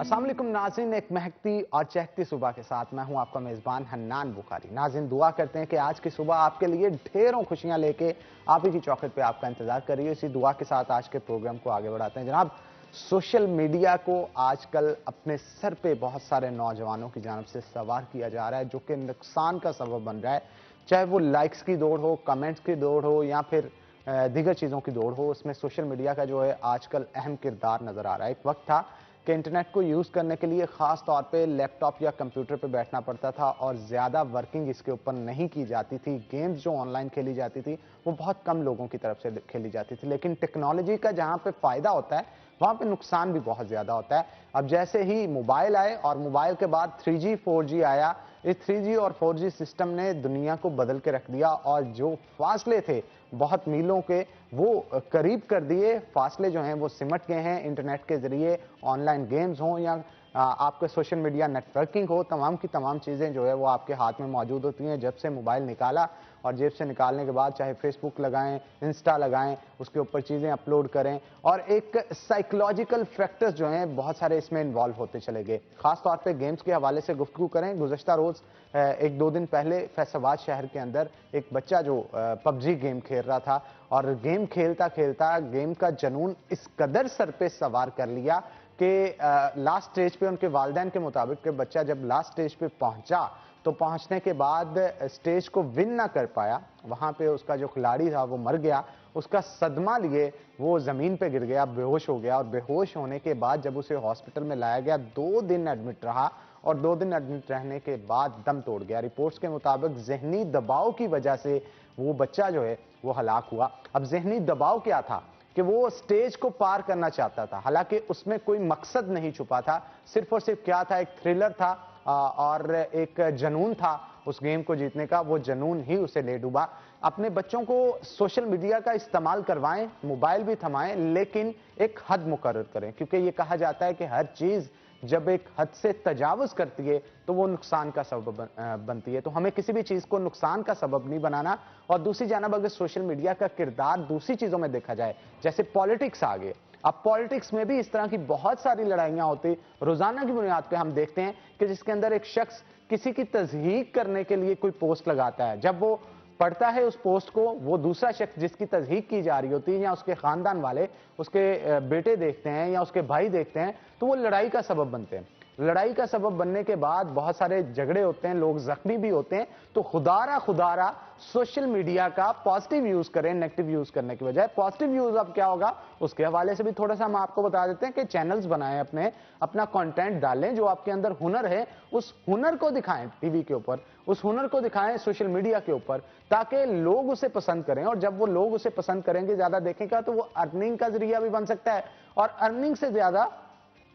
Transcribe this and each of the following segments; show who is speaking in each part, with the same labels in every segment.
Speaker 1: अस्सलाम वालेकुम नाज़रीन, एक महकती और चहकती सुबह के साथ मैं हूं आपका मेज़बान हन्नान बुखारी। नाज़रीन, दुआ करते हैं कि आज की सुबह आपके लिए ढेरों खुशियां लेके आप ही की चौखट पे आपका इंतजार कर रही है। इसी दुआ के साथ आज के प्रोग्राम को आगे बढ़ाते हैं। जनाब, सोशल मीडिया को आजकल अपने सर पे बहुत सारे नौजवानों की जानब से सवार किया जा रहा है, जो कि नुकसान का सबब बन रहा है। चाहे वो लाइक्स की दौड़ हो, कमेंट्स की दौड़ हो या फिर दीगर चीज़ों की दौड़ हो, उसमें सोशल मीडिया का जो है आजकल अहम किरदार नजर आ रहा है। एक वक्त था कि इंटरनेट को यूज़ करने के लिए ख़ास तौर पे लैपटॉप या कंप्यूटर पे बैठना पड़ता था और ज़्यादा वर्किंग इसके ऊपर नहीं की जाती थी। गेम्स जो ऑनलाइन खेली जाती थी वो बहुत कम लोगों की तरफ से खेली जाती थी। लेकिन टेक्नोलॉजी का जहाँ पे फ़ायदा होता है वहाँ पे नुकसान भी बहुत ज़्यादा होता है। अब जैसे ही मोबाइल आए और मोबाइल के बाद 3G 4G आया, इस 3G और 4G सिस्टम ने दुनिया को बदल के रख दिया और जो फासले थे बहुत मीलों के, वो करीब कर दिए। फासले जो हैं वो सिमट गए हैं। इंटरनेट के जरिए ऑनलाइन गेम्स हों या आपके सोशल मीडिया नेटवर्किंग हो, तमाम की तमाम चीज़ें जो है वो आपके हाथ में मौजूद होती हैं। जब से मोबाइल निकाला और जेब से निकालने के बाद चाहे फेसबुक लगाएं, इंस्टा लगाएं, उसके ऊपर चीज़ें अपलोड करें और एक साइकोलॉजिकल फैक्टर्स जो हैं बहुत सारे इसमें इन्वॉल्व होते चले गए। खास तौर पे गेम्स के हवाले से गुफ्तगू करें। गुज़श्ता रोज़ एक दो दिन पहले फैसलाबाद शहर के अंदर एक बच्चा जो पबजी गेम खेल रहा था और गेम खेलता खेलता गेम का जुनून इस कदर सर पे सवार कर लिया कि लास्ट स्टेज पे उनके वालिदैन के मुताबिक कि बच्चा जब लास्ट स्टेज पे पहुंचा तो पहुंचने के बाद स्टेज को विन ना कर पाया। वहां पे उसका जो खिलाड़ी था वो मर गया। उसका सदमा लिए वो जमीन पे गिर गया, बेहोश हो गया और बेहोश होने के बाद जब उसे हॉस्पिटल में लाया गया 2 दिन एडमिट रहा और 2 दिन एडमिट रहने के बाद दम तोड़ गया। रिपोर्ट्स के मुताबिक जहनी दबाव की वजह से वो बच्चा जो है वो हलाक हुआ। अब जहनी दबाव क्या था कि वो स्टेज को पार करना चाहता था, हालांकि उसमें कोई मकसद नहीं छुपा था। सिर्फ और सिर्फ क्या था, एक थ्रिलर था और एक जुनून था उस गेम को जीतने का। वो जुनून ही उसे ले डूबा। अपने बच्चों को सोशल मीडिया का इस्तेमाल करवाएं, मोबाइल भी थमाएं, लेकिन एक हद मुकर्रर करें, क्योंकि ये कहा जाता है कि हर चीज जब एक हद से तजावुज करती है तो वो नुकसान का सबब बनती है। तो हमें किसी भी चीज को नुकसान का सबब नहीं बनाना। और दूसरी जानब अगर सोशल मीडिया का किरदार दूसरी चीजों में देखा जाए, जैसे पॉलिटिक्स आ गए, अब पॉलिटिक्स में भी इस तरह की बहुत सारी लड़ाइयां होती रोजाना की बुनियाद पे हम देखते हैं कि जिसके अंदर एक शख्स किसी की तज़हीक करने के लिए कोई पोस्ट लगाता है। जब वो पढ़ता है उस पोस्ट को, वो दूसरा शख्स जिसकी तज़हीक की जा रही होती है या उसके खानदान वाले उसके बेटे देखते हैं या उसके भाई देखते हैं तो वो लड़ाई का सबब बनते हैं। लड़ाई का सबब बनने के बाद बहुत सारे झगड़े होते हैं, लोग जख्मी भी होते हैं। तो खुदारा सोशल मीडिया का पॉजिटिव यूज करें नेगेटिव यूज करने की बजाय। पॉजिटिव यूज अब क्या होगा उसके हवाले से भी थोड़ा सा हम आपको बता देते हैं कि चैनल्स बनाएं, अपना कंटेंट डालें, जो आपके अंदर हुनर है उस हुनर को दिखाएं टीवी के ऊपर, उस हुनर को दिखाएं सोशल मीडिया के ऊपर, ताकि लोग उसे पसंद करें। और जब वो लोग उसे पसंद करेंगे, ज्यादा देखेंगे, तो वो अर्निंग का जरिया भी बन सकता है और अर्निंग से ज्यादा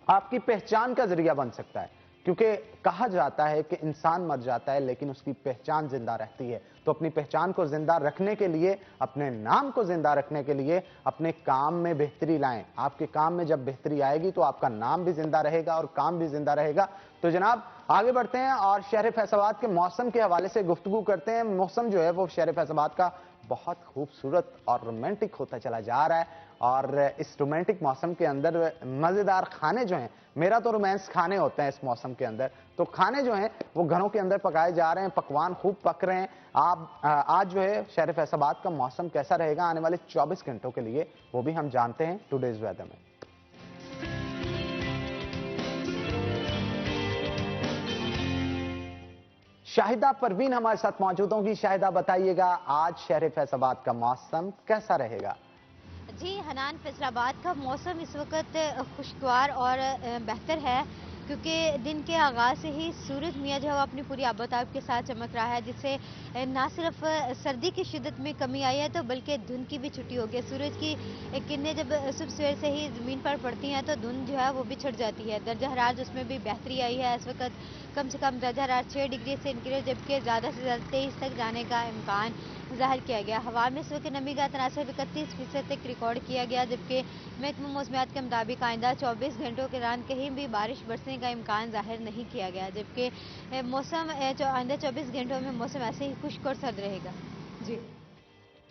Speaker 1: आपकी पहचान का जरिया बन सकता है। क्योंकि कहा जाता है कि इंसान मर जाता है लेकिन उसकी पहचान जिंदा रहती है। तो अपनी पहचान को जिंदा रखने के लिए, अपने नाम को जिंदा रखने के लिए अपने काम में बेहतरी लाएं। आपके काम में जब बेहतरी आएगी तो आपका नाम भी जिंदा रहेगा और काम भी जिंदा रहेगा। तो जनाब आगे बढ़ते हैं और शहर फैसलाबाद के मौसम के हवाले से गुफ्तगू करते हैं। मौसम जो है वो शहर फैसलाबाद का बहुत खूबसूरत और रोमांटिक होता चला जा रहा है और इस रोमांटिक मौसम के अंदर मजेदार खाने जो हैं, मेरा तो रोमांस खाने होते हैं इस मौसम के अंदर, तो खाने जो हैं वो घरों के अंदर पकाए जा रहे हैं, पकवान खूब पक रहे हैं। आज जो है शहर फैसलाबाद का मौसम कैसा रहेगा आने वाले 24 घंटों के लिए, वो भी हम जानते हैं टुडेज वेदर में। शाहिदा परवीन हमारे साथ मौजूद होंगी। शाहिदा, बताइएगा आज शहर फैसलाबाद का मौसम कैसा रहेगा?
Speaker 2: जी हनान, फैसलाबाद का मौसम इस वक्त खुशगवार और बेहतर है, क्योंकि दिन के आगाज़ से ही सूरज मियाँ जो है वो अपनी पूरी आबोताब के साथ चमक रहा है, जिससे ना सिर्फ सर्दी की शिद्दत में कमी आई है तो बल्कि धुंध की भी छुट्टी हो गई। सूरज की किरणें जब सुबह सवेर से ही ज़मीन पर पड़ती हैं तो धुंध जो है वो भी छट जाती है। दर्जा हरारत उसमें भी बेहतरी आई है। इस वक्त कम से कम दर्जा हरारत 6 डिग्री सेंटीग्रेड, जबकि ज़्यादा से ज़्यादा 23 तक जाने का इम्कान ज़ाहिर किया गया। हवा में इस वक्त नमी का तनासब 31% तक रिकॉर्ड किया गया, जबकि महकमा मौसमियात के मुताबिक आइंदा 24 घंटों के दौरान कहीं भी बारिश बरसने का इम्कान जाहिर नहीं किया गया, जबकि मौसम आइंदा 24 घंटों में मौसम ऐसे ही खुश्क और सर्द रहेगा। जी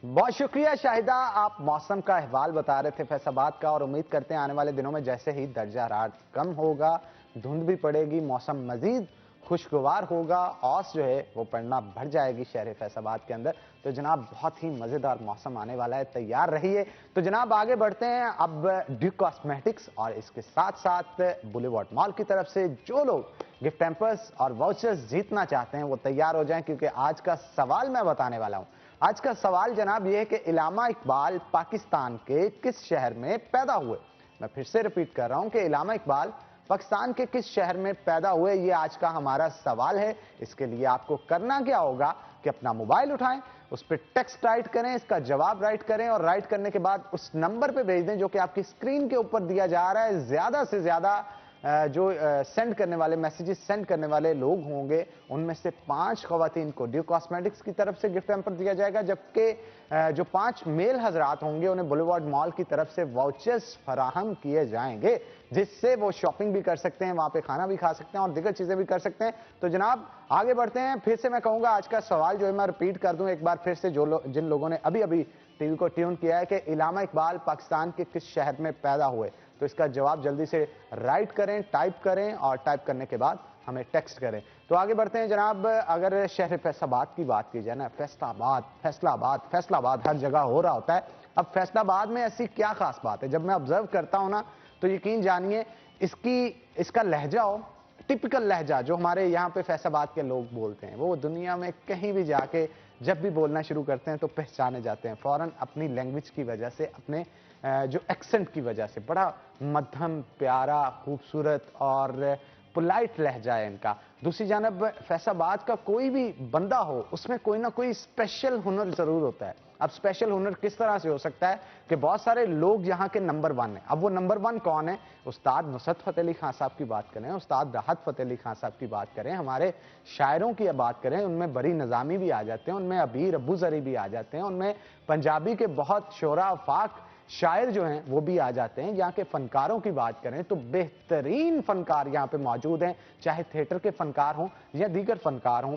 Speaker 1: बहुत शुक्रिया शाहिदा, आप मौसम का अहवाल बता रहे थे फैसलाबाद का, और उम्मीद करते हैं आने वाले दिनों में जैसे ही दर्जा हरारत कम होगा, धुंध भी पड़ेगी, मौसम मजीद खुशगवार होगा, औस जो है वो पड़ना बढ़ जाएगी शहर फैसलाबाद के अंदर। तो जनाब बहुत ही मजेदार मौसम आने वाला है, तैयार रहिए। तो जनाब आगे बढ़ते हैं अब ड्यूक कॉस्मेटिक्स और इसके साथ साथ बुलेवार्ड मॉल की तरफ से जो लोग गिफ्ट हैम्पर्स और वाउचर्स जीतना चाहते हैं वो तैयार हो जाएं, क्योंकि आज का सवाल मैं बताने वाला हूं। आज का सवाल जनाब यह है कि इलामा इकबाल पाकिस्तान के किस शहर में पैदा हुए। मैं फिर से रिपीट कर रहा हूं कि इलामा इकबाल पाकिस्तान के किस शहर में पैदा हुए, ये आज का हमारा सवाल है। इसके लिए आपको करना क्या होगा कि अपना मोबाइल उठाएं, उस पर टेक्स्ट राइट करें, इसका जवाब राइट करें और राइट करने के बाद उस नंबर पे भेज दें जो कि आपकी स्क्रीन के ऊपर दिया जा रहा है। ज्यादा से ज्यादा जो सेंड करने वाले मैसेजेस सेंड करने वाले लोग होंगे उनमें से 5 खवातीन को ड्यूक कॉस्मेटिक्स की तरफ से गिफ्ट हैम्पर दिया जाएगा, जबकि जो 5 मेल हजरात होंगे उन्हें बुलेवार्ड मॉल की तरफ से वाउचर्स फराहम किए जाएंगे, जिससे वो शॉपिंग भी कर सकते हैं, वहां पे खाना भी खा सकते हैं और दीगर चीजें भी कर सकते हैं। तो जनाब आगे बढ़ते हैं। फिर से मैं कहूंगा आज का सवाल जो है मैं रिपीट कर दूं एक बार फिर से, जिन लोगों ने अभी अभी टीवी को ट्यून किया है कि इलामा इकबाल पाकिस्तान के किस शहर में पैदा हुए, तो इसका जवाब जल्दी से राइट करें, टाइप करें और टाइप करने के बाद हमें टेक्स्ट करें। तो आगे बढ़ते हैं जनाब। अगर शहर फैसलाबाद की बात की जाए ना, फैसलाबाद फैसलाबाद फैसलाबाद हर जगह हो रहा होता है। अब फैसलाबाद में ऐसी क्या खास बात है, जब मैं ऑब्जर्व करता हूं ना तो यकीन जानिए इसका लहजा हो, टिपिकल लहजा जो हमारे यहाँ पे फैसलाबाद के लोग बोलते हैं, वो दुनिया में कहीं भी जाके जब भी बोलना शुरू करते हैं तो पहचाने जाते हैं फौरन अपनी लैंग्वेज की वजह से, अपने जो एक्सेंट की वजह से। बड़ा मध्यम, प्यारा, खूबसूरत और पोलाइट लहजा है इनका। दूसरी जानब फैसलाबाद का कोई भी बंदा हो उसमें कोई ना कोई स्पेशल हुनर जरूर होता है। अब स्पेशल हुनर किस तरह से हो सकता है कि बहुत सारे लोग यहाँ के नंबर 1 हैं। अब वो नंबर 1 कौन है? उस्ताद नुसरत फतेह अली खान साहब की बात करें, उस्ताद राहत फतेह अली खान साहब की बात करें, हमारे शायरों की बात करें, उनमें बरी निज़ामी भी आ जाते हैं, उनमें अबीर अबू ज़री भी आ जाते हैं, उनमें पंजाबी के बहुत शोरा फाक शायर जो हैं वो भी आ जाते हैं। यहाँ के फनकारों की बात करें तो बेहतरीन फनकार यहाँ पे मौजूद हैं, चाहे थिएटर के फनकार हों या दीगर फनकार हों।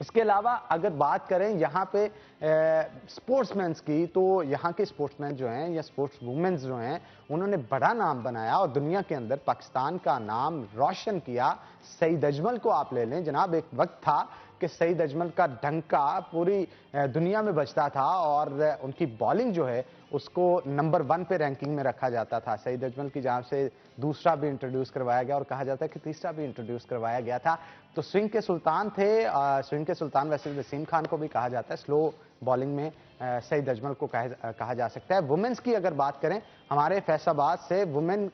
Speaker 1: इसके अलावा अगर बात करें यहाँ पे स्पोर्ट्समैन्स की, तो यहाँ के स्पोर्ट्समैन जो हैं या स्पोर्ट्स वुमेन्स जो हैं उन्होंने बड़ा नाम बनाया और दुनिया के अंदर पाकिस्तान का नाम रोशन किया। सईद अजमल को आप ले लें जनाब, एक वक्त था कि सईद अजमल का डंका पूरी दुनिया में बजता था और उनकी बॉलिंग जो है उसको नंबर 1 पे रैंकिंग में रखा जाता था। सईद अजमल की जान से दूसरा भी इंट्रोड्यूस करवाया गया और कहा जाता है कि तीसरा भी इंट्रोड्यूस करवाया गया था। तो स्विंग के सुल्तान थे, स्विंग के सुल्तान वैसे वसीम खान को भी कहा जाता है। स्लो बॉलिंग में सईद अजमल को कहा जा सकता है। वुमेन्स की अगर बात करें, हमारे फैसलाबाद से वुमेन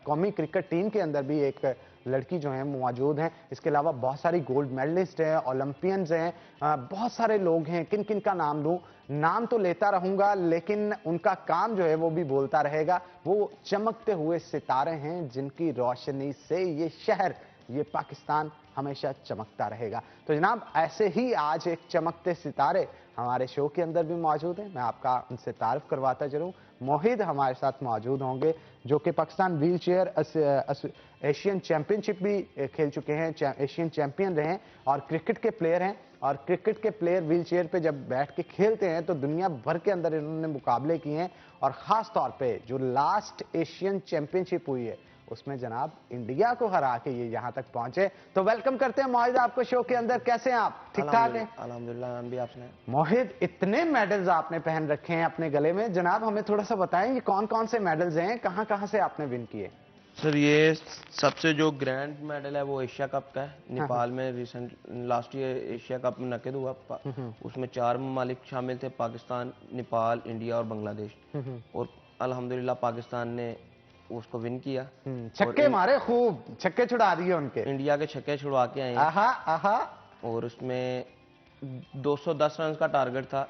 Speaker 1: कौमी क्रिकेट टीम के अंदर भी एक लड़की जो है मौजूद हैं। इसके अलावा बहुत सारी गोल्ड मेडलिस्ट हैं, ओलंपियंस हैं, बहुत सारे लोग हैं। किन किन का नाम लूं? नाम तो लेता रहूंगा लेकिन उनका काम जो है वो भी बोलता रहेगा। वो चमकते हुए सितारे हैं जिनकी रोशनी से ये शहर, ये पाकिस्तान हमेशा चमकता रहेगा। तो जनाब ऐसे ही आज एक चमकते सितारे हमारे शो के अंदर भी मौजूद हैं। मैं आपका उनसे तारीफ करवाता जरूर। मोहिद हमारे साथ मौजूद होंगे जो कि Pakistan wheel chair Asian championship भी खेल चुके हैं, एशियन चैंपियन रहे हैं और क्रिकेट के प्लेयर हैं। और क्रिकेट के प्लेयर व्हील चेयर पे जब बैठ के खेलते हैं तो दुनिया भर के अंदर इन्होंने मुकाबले किए हैं और खास तौर पे जो लास्ट एशियन चैंपियनशिप हुई है उसमें जनाब इंडिया को हरा के ये यहां तक पहुंचे। तो वेलकम करते हैं मोहिद आपको शो के अंदर। कैसे हैं आप? ठीक ठाक हैं?
Speaker 3: अल्हम्दुलिल्लाह। हम भी आपने
Speaker 1: मोहिद, इतने मेडल्स आपने पहन रखे हैं अपने गले में, जनाब हमें थोड़ा सा बताएं ये कौन कौन से मेडल्स हैं, कहां कहां से आपने विन किए?
Speaker 3: सर, ये सबसे जो ग्रैंड मेडल है वो एशिया कप का है। नेपाल में recent last year Asia cup मुनक्किद हुआ। उसमें 4 ममालिक शामिल थे, पाकिस्तान, नेपाल, इंडिया और बांग्लादेश। और अल्हम्दुलिल्लाह पाकिस्तान ने उसको विन किया।
Speaker 1: छक्के मारे, खूब छक्के छुड़ा दिए उनके।
Speaker 3: इंडिया के छक्के छुड़वा के आए हैं।
Speaker 1: आहा आहा।
Speaker 3: और उसमें 210 रन का टारगेट था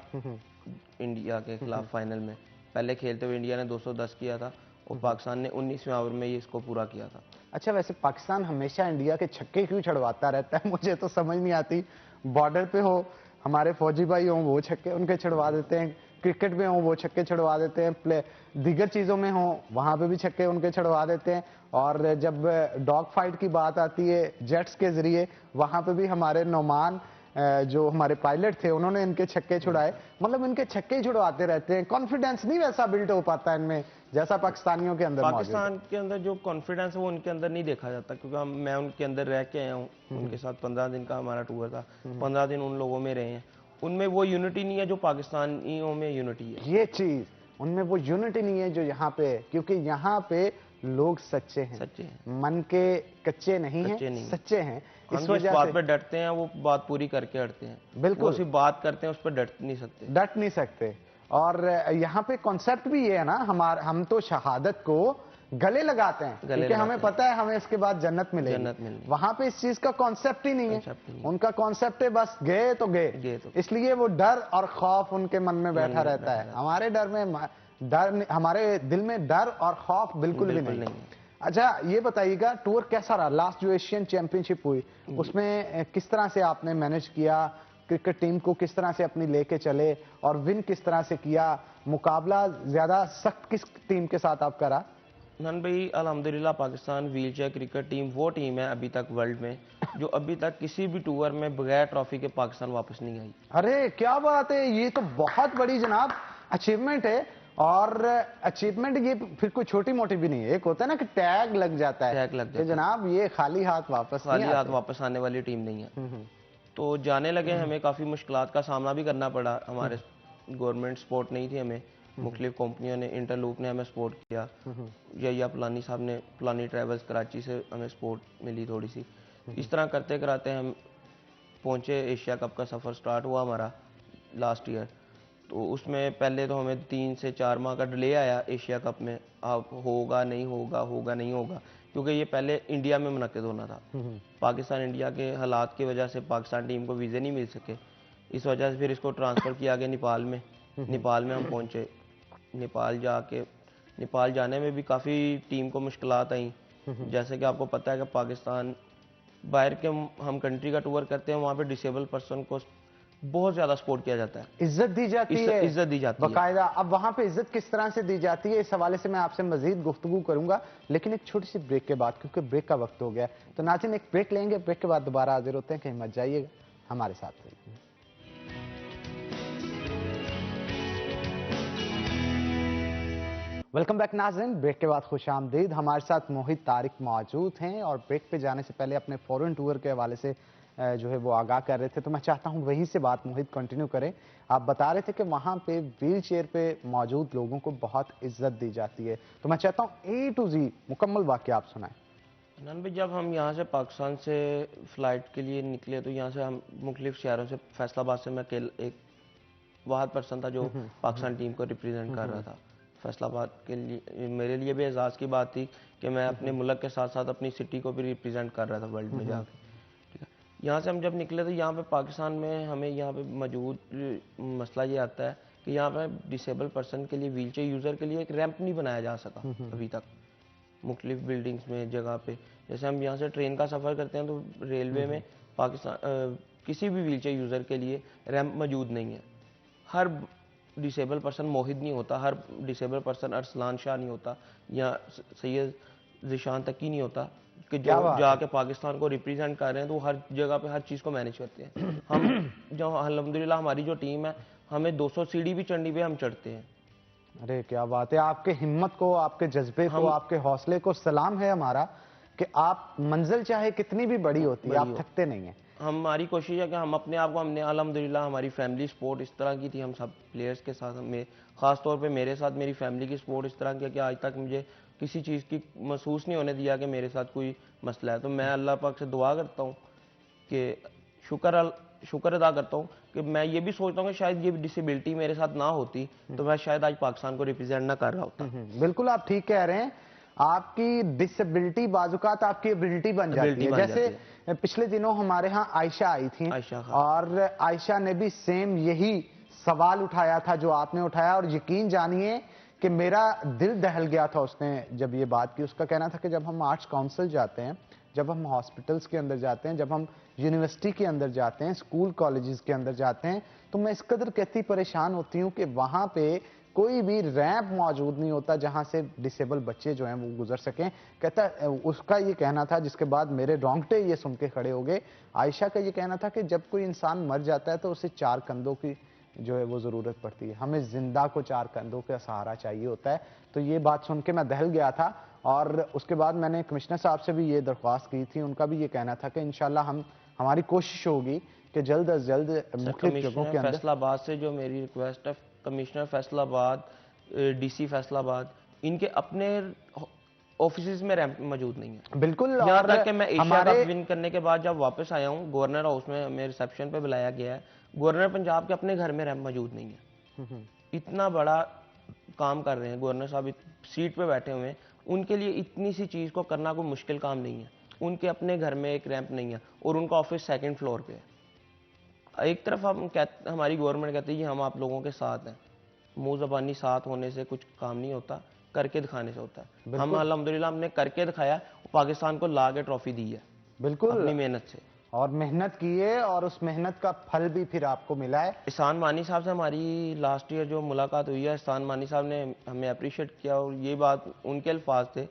Speaker 3: इंडिया के खिलाफ फाइनल में। पहले खेलते हुए इंडिया ने 210 किया था और पाकिस्तान ने 19वें ओवर में ये इसको पूरा किया था।
Speaker 1: अच्छा, वैसे पाकिस्तान हमेशा इंडिया के छक्के क्यों छुड़वाता रहता है? मुझे तो समझ नहीं आती। बॉर्डर पे हो हमारे फौजी भाई हों वो छक्के उनके छुड़वा देते हैं, क्रिकेट में हो वो छक्के छुड़वा देते हैं, दीगर चीज़ों में हो वहाँ पे भी छक्के उनके छुड़वा देते हैं। और जब डॉग फाइट की बात आती है जेट्स के जरिए, वहाँ पे भी हमारे नौमान जो हमारे पायलट थे उन्होंने इनके छक्के छुड़ाए, मतलब इनके छक्के ही छुड़वाते रहते हैं, कॉन्फिडेंस नहीं वैसा बिल्ड हो पाता इनमें जैसा पाकिस्तानियों के अंदर मौजूद है।
Speaker 3: पाकिस्तान के अंदर जो कॉन्फिडेंस है वो उनके अंदर नहीं देखा जाता, क्योंकि मैं उनके अंदर रह के आया हूँ, उनके साथ 15 दिन का हमारा टूर था, 15 दिन उन लोगों में रहे हैं, उनमें वो यूनिटी नहीं है जो पाकिस्तानियों में यूनिटी है।
Speaker 1: ये चीज उनमें वो यूनिटी नहीं है जो यहाँ पे, क्योंकि यहाँ पे लोग सच्चे हैं,
Speaker 3: सच्चे हैं,
Speaker 1: मन के कच्चे नहीं हैं, सच्चे हैं।
Speaker 3: हम
Speaker 1: इस
Speaker 3: जिस
Speaker 1: वजह
Speaker 3: बात
Speaker 1: से
Speaker 3: पे डटते हैं वो बात पूरी करके हटते हैं,
Speaker 1: बिल्कुल
Speaker 3: वो सिर्फ बात करते हैं, उस पर डट नहीं सकते।
Speaker 1: और यहाँ पे कॉन्सेप्ट भी ये है ना, हम तो शहादत को गले लगाते हैं क्योंकि हमें पता है हमें इसके बाद जन्नत मिलेगी। वहां पे इस चीज का कॉन्सेप्ट ही नहीं है, उनका कॉन्सेप्ट है बस गए तो गए, इसलिए वो डर और खौफ उनके मन में बैठा रहता है। हमारे हमारे दिल में डर और खौफ बिल्कुल भी नहीं। अच्छा ये बताइएगा, टूर कैसा रहा? लास्ट जो एशियन चैंपियनशिप हुई उसमें किस तरह से आपने मैनेज किया, क्रिकेट टीम को किस तरह से अपनी लेके चले और विन किस तरह से किया? मुकाबला ज्यादा सख्त किस टीम के साथ आपका रहा?
Speaker 3: नन भाई अल्हम्दुलिल्लाह पाकिस्तान व्हीलचेयर क्रिकेट टीम वो टीम है अभी तक वर्ल्ड में जो अभी तक किसी भी टूर में बगैर ट्रॉफी के पाकिस्तान वापस नहीं आई।
Speaker 1: अरे क्या बात है, ये तो बहुत बड़ी जनाब अचीवमेंट है। और अचीवमेंट ये फिर कोई छोटी मोटी भी नहीं है, एक होता है ना कि टैग लग जाता है,
Speaker 3: टैग लग जाता है।
Speaker 1: जनाब ये खाली हाथ वापस
Speaker 3: आने वाली टीम नहीं है। तो जाने लगे हमें काफ़ी मुश्किलात का सामना भी करना पड़ा। हमारे गवर्नमेंट सपोर्ट नहीं थी हमें, मुख्तलिफ कंपनियों ने, इंटरलूप ने हमें सपोर्ट किया, या पलानी साहब ने, पलानी ट्रैवल्स कराची से हमें सपोर्ट मिली थोड़ी सी। इस तरह करते कराते हम पहुँचे, एशिया कप का सफ़र स्टार्ट हुआ हमारा लास्ट ईयर। तो उसमें पहले तो हमें 3 से 4 माह का डिले आया एशिया कप में, अब होगा नहीं होगा, होगा नहीं होगा, क्योंकि ये पहले इंडिया में मुनक्किद होना था। पाकिस्तान इंडिया के हालात की वजह से पाकिस्तान टीम को वीज़े नहीं मिल सके, इस वजह से फिर इसको ट्रांसफ़र किया गया नेपाल में। नेपाल में हम पहुँचे, नेपाल जाने में भी काफ़ी टीम को मुश्किलात आई। जैसे कि आपको पता है कि पाकिस्तान बाहर के हम कंट्री का टूर करते हैं, वहाँ पे डिसेबल पर्सन को बहुत ज़्यादा सपोर्ट किया जाता है,
Speaker 1: इज्जत दी जाती है,
Speaker 3: इज्जत दी जाती है
Speaker 1: बाकायदा। अब वहाँ पे इज्जत किस तरह से दी जाती है, इस हवाले से मैं आपसे मजीद गुफ्तगू करूंगा, लेकिन एक छोटी सी ब्रेक के बाद, क्योंकि ब्रेक का वक्त हो गया। तो नाज़रीन एक ब्रेक लेंगे, ब्रेक के बाद दोबारा हाजिर होते हैं, कहीं मत जाइएगा, हमारे साथ रहिए। वेलकम बैक नाज़रीन, ब्रेक के बाद खुशामदीद। हमारे साथ मोहित तारिक मौजूद हैं और ब्रेक पे जाने से पहले अपने फॉरेन टूर के हवाले से जो है वो आगाह कर रहे थे, तो मैं चाहता हूं वहीं से बात मोहित कंटिन्यू करें। आप बता रहे थे कि वहां पे व्हील चेयर पे मौजूद लोगों को बहुत इज्जत दी जाती है, तो मैं चाहता हूं A to Z मुकम्मल वाक़या आप सुनाएं।
Speaker 3: नन भाई, जब हम यहाँ से पाकिस्तान से फ़्लाइट के लिए निकले तो यहाँ से हम मुख्तलिफ शहरों से, फैसलाबाद से मैं एक वाहद पर्सन था जो पाकिस्तान टीम को रिप्रेजेंट कर रहा था। फैसलाबाद के लिए मेरे लिए भी एजाज़ की बात थी कि मैं अपने मुल्क के साथ साथ अपनी सिटी को भी रिप्रेजेंट कर रहा था वर्ल्ड में जाके। ठीक है, यहाँ से हम जब निकले तो यहाँ पे पाकिस्तान में हमें यहाँ पे मौजूद मसला ये आता है कि यहाँ पे डिसेबल पर्सन के लिए, व्हीलचेयर यूज़र के लिए एक रैंप नहीं बनाया जा सका अभी तक मुख्तलिफ बिल्डिंग्स में जगह पे। जैसे हम यहाँ से ट्रेन का सफ़र करते हैं तो रेलवे में पाकिस्तान किसी भी व्हीलचेयर यूज़र के लिए रैंप मौजूद नहीं है। हर डिसेबल पर्सन मोहित नहीं होता, हर डिसेबल पर्सन अरसलान शाह नहीं होता, या सैयद ज़िशान तकी नहीं होता कि जो जाके पाकिस्तान को रिप्रेजेंट कर रहे हैं, तो हर जगह पे हर चीज़ को मैनेज करते हैं। हम जो अल्हम्दुलिल्लाह हमारी जो टीम है, हमें 200 सीढ़ी भी चढ़नी पे हम चढ़ते हैं।
Speaker 1: अरे क्या बात है, आपके हिम्मत को, आपके जज्बे को, आपके हौसले को सलाम है हमारा कि आप मंजिल चाहे कितनी भी बड़ी होती है, आप थकते नहीं हैं।
Speaker 3: हमारी कोशिश है कि हम अपने आप को, हमने अल्हम्दुलिल्लाह हमारी फैमिली सपोर्ट इस तरह की थी, हम सब प्लेयर्स के साथ, हमें ख़ास तौर पे मेरे साथ मेरी फैमिली की सपोर्ट इस तरह की है कि आज तक मुझे किसी चीज़ की महसूस नहीं होने दिया कि मेरे साथ कोई मसला है। तो मैं अल्लाह पाक से दुआ करता हूँ कि शुक्र अदा करता हूँ कि मैं ये भी सोचता हूँ कि शायद ये डिसेबिलिटी मेरे साथ ना होती तो मैं शायद आज पाकिस्तान को रिप्रेजेंट ना कर रहा होता।
Speaker 1: बिल्कुल आप ठीक कह रहे हैं, आपकी डिसेबिलिटी बाजुकात आपकी एबिलिटी बन जाती है। जैसे पिछले दिनों हमारे यहाँ आयशा आई थी और आयशा ने भी सेम यही सवाल उठाया था जो आपने उठाया, और यकीन जानिए कि मेरा दिल दहल गया था उसने जब ये बात की। उसका कहना था कि जब हम आर्ट्स काउंसिल जाते हैं, जब हम हॉस्पिटल्स के अंदर जाते हैं, जब हम यूनिवर्सिटी के अंदर जाते हैं, स्कूल कॉलेजेस के अंदर जाते हैं, तो मैं इस कदर कहती परेशान होती हूँ कि वहाँ पे कोई भी रैंप मौजूद नहीं होता जहां से डिसेबल बच्चे जो हैं वो गुजर सकें। कहता उसका ये कहना था, जिसके बाद मेरे रोंगटे ये सुन के खड़े हो गए। आयशा का ये कहना था कि जब कोई इंसान मर जाता है तो उसे 4 कंधों की जो है वो ज़रूरत पड़ती है, हमें जिंदा को 4 कंधों का सहारा चाहिए होता है। तो ये बात सुन के मैं दहल गया था और उसके बाद मैंने कमिश्नर साहब से भी ये दरख्वास्त की थी। उनका भी ये कहना था कि इंशाल्लाह हमारी कोशिश होगी कि जल्द अज जल्द मुख्तलिफ जगहों के अंदर।
Speaker 3: फैसलाबाद से जो मेरी रिक्वेस्ट है, कमिश्नर फैसलाबाद, डीसी फैसलाबाद, इनके अपने ऑफिस में रैंप मौजूद नहीं है।
Speaker 1: बिल्कुल।
Speaker 3: यहाँ तक कि मैं एशिया कप विन करने के बाद जब वापस आया हूँ, गवर्नर हाउस में हमें रिसेप्शन पे बुलाया गया है, गवर्नर पंजाब के अपने घर में रैंप मौजूद नहीं है। इतना बड़ा काम कर रहे हैं गवर्नर साहब, सीट पे बैठे हुए हैं, उनके लिए इतनी सी चीज को करना कोई मुश्किल काम नहीं है। उनके अपने घर में एक रैंप नहीं है और उनका ऑफिस 2nd फ्लोर पे है। एक तरफ हमारी गवर्नमेंट कहती है कि हम आप लोगों के साथ हैं, मुंह ज़बानी साथ होने से कुछ काम नहीं होता, करके दिखाने से होता है। हम अल्हम्दुलिल्लाह हमने करके दिखाया, पाकिस्तान को ला के ट्रॉफी दी है, बिल्कुल अपनी मेहनत से,
Speaker 1: और मेहनत की है और उस मेहनत का फल भी फिर आपको मिला है।
Speaker 3: एहसान मानी साहब से हमारी लास्ट ईयर जो मुलाकात हुई है, एहसान मानी साहब ने हमें अप्रिशिएट किया और ये बात उनके अल्फाज थे,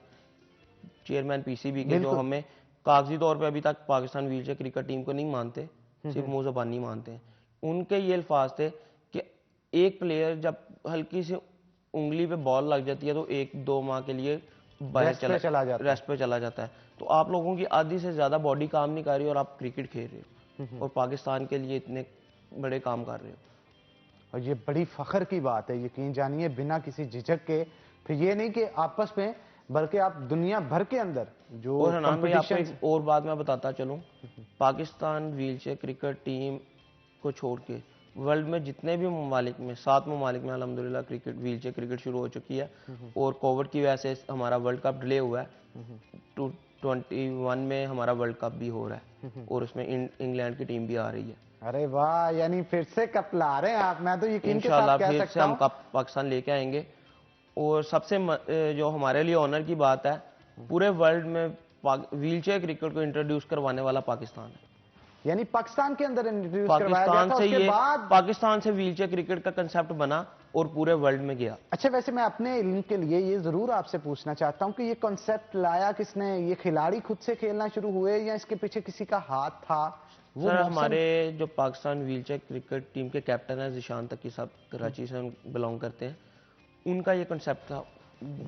Speaker 3: चेयरमैन पीसीबी के, जो हमें कागजी तौर पे अभी तक पाकिस्तान व्हीलचेयर क्रिकेट टीम को नहीं मानते, सिर्फ मुंह ज़बानी मानते हैं। उनके ये अल्फाज थे कि एक प्लेयर जब हल्की सी उंगली पे बॉल लग जाती है तो 1-2 माह के लिए बाहर रेस्ट पे चला जाता है। तो आप लोगों की आधी से ज्यादा बॉडी काम नहीं कर रही और आप क्रिकेट खेल रहे हो और पाकिस्तान के लिए इतने बड़े काम कर रहे हो।
Speaker 1: और ये बड़ी फख्र की बात है, यकीन जानिए, बिना किसी झिझक के। फिर ये नहीं कि आपस में, बल्कि आप दुनिया भर के अंदर जो
Speaker 3: और हनान भाई, आपको एक और बात मैं बताता चलूं, पाकिस्तान व्हीलचेयर क्रिकेट टीम को छोड़ के वर्ल्ड में जितने भी ममालिक में, 7 ममालिक में अल्हम्दुलिल्लाह क्रिकेट, व्हीलचेयर क्रिकेट शुरू हो चुकी है और कोविड की वजह से हमारा वर्ल्ड कप डिले हुआ है। 2021 में हमारा वर्ल्ड कप भी हो रहा है और उसमें इंग्लैंड की टीम भी आ रही है।
Speaker 1: अरे वाह, यानी फिर से कप ला रहे हैं आप। मैं तो यकीन के साथ कह सकता हूं
Speaker 3: हम कप पाकिस्तान लेके आएंगे। और सबसे जो हमारे लिए ऑनर की बात है, पूरे वर्ल्ड में व्हीलचेयर क्रिकेट को इंट्रोड्यूस करवाने वाला पाकिस्तान है।
Speaker 1: यानी पाकिस्तान के अंदर इंट्रोड्यूस करवाया गया था, उसके बाद
Speaker 3: पाकिस्तान से व्हीलचेयर क्रिकेट का कंसेप्ट बना और पूरे वर्ल्ड में गया।
Speaker 1: अच्छा, वैसे मैं अपने इल्म के लिए ये जरूर आपसे पूछना चाहता हूं कि ये कॉन्सेप्ट लाया किसने? ये खिलाड़ी खुद से खेलना शुरू हुए या इसके पीछे किसी का हाथ था?
Speaker 3: वो सर, हमारे जो पाकिस्तान व्हीलचेयर क्रिकेट टीम के कैप्टन है जिशान तकी साहब, कराची से बिलोंग करते हैं, उनका ये कंसेप्ट था।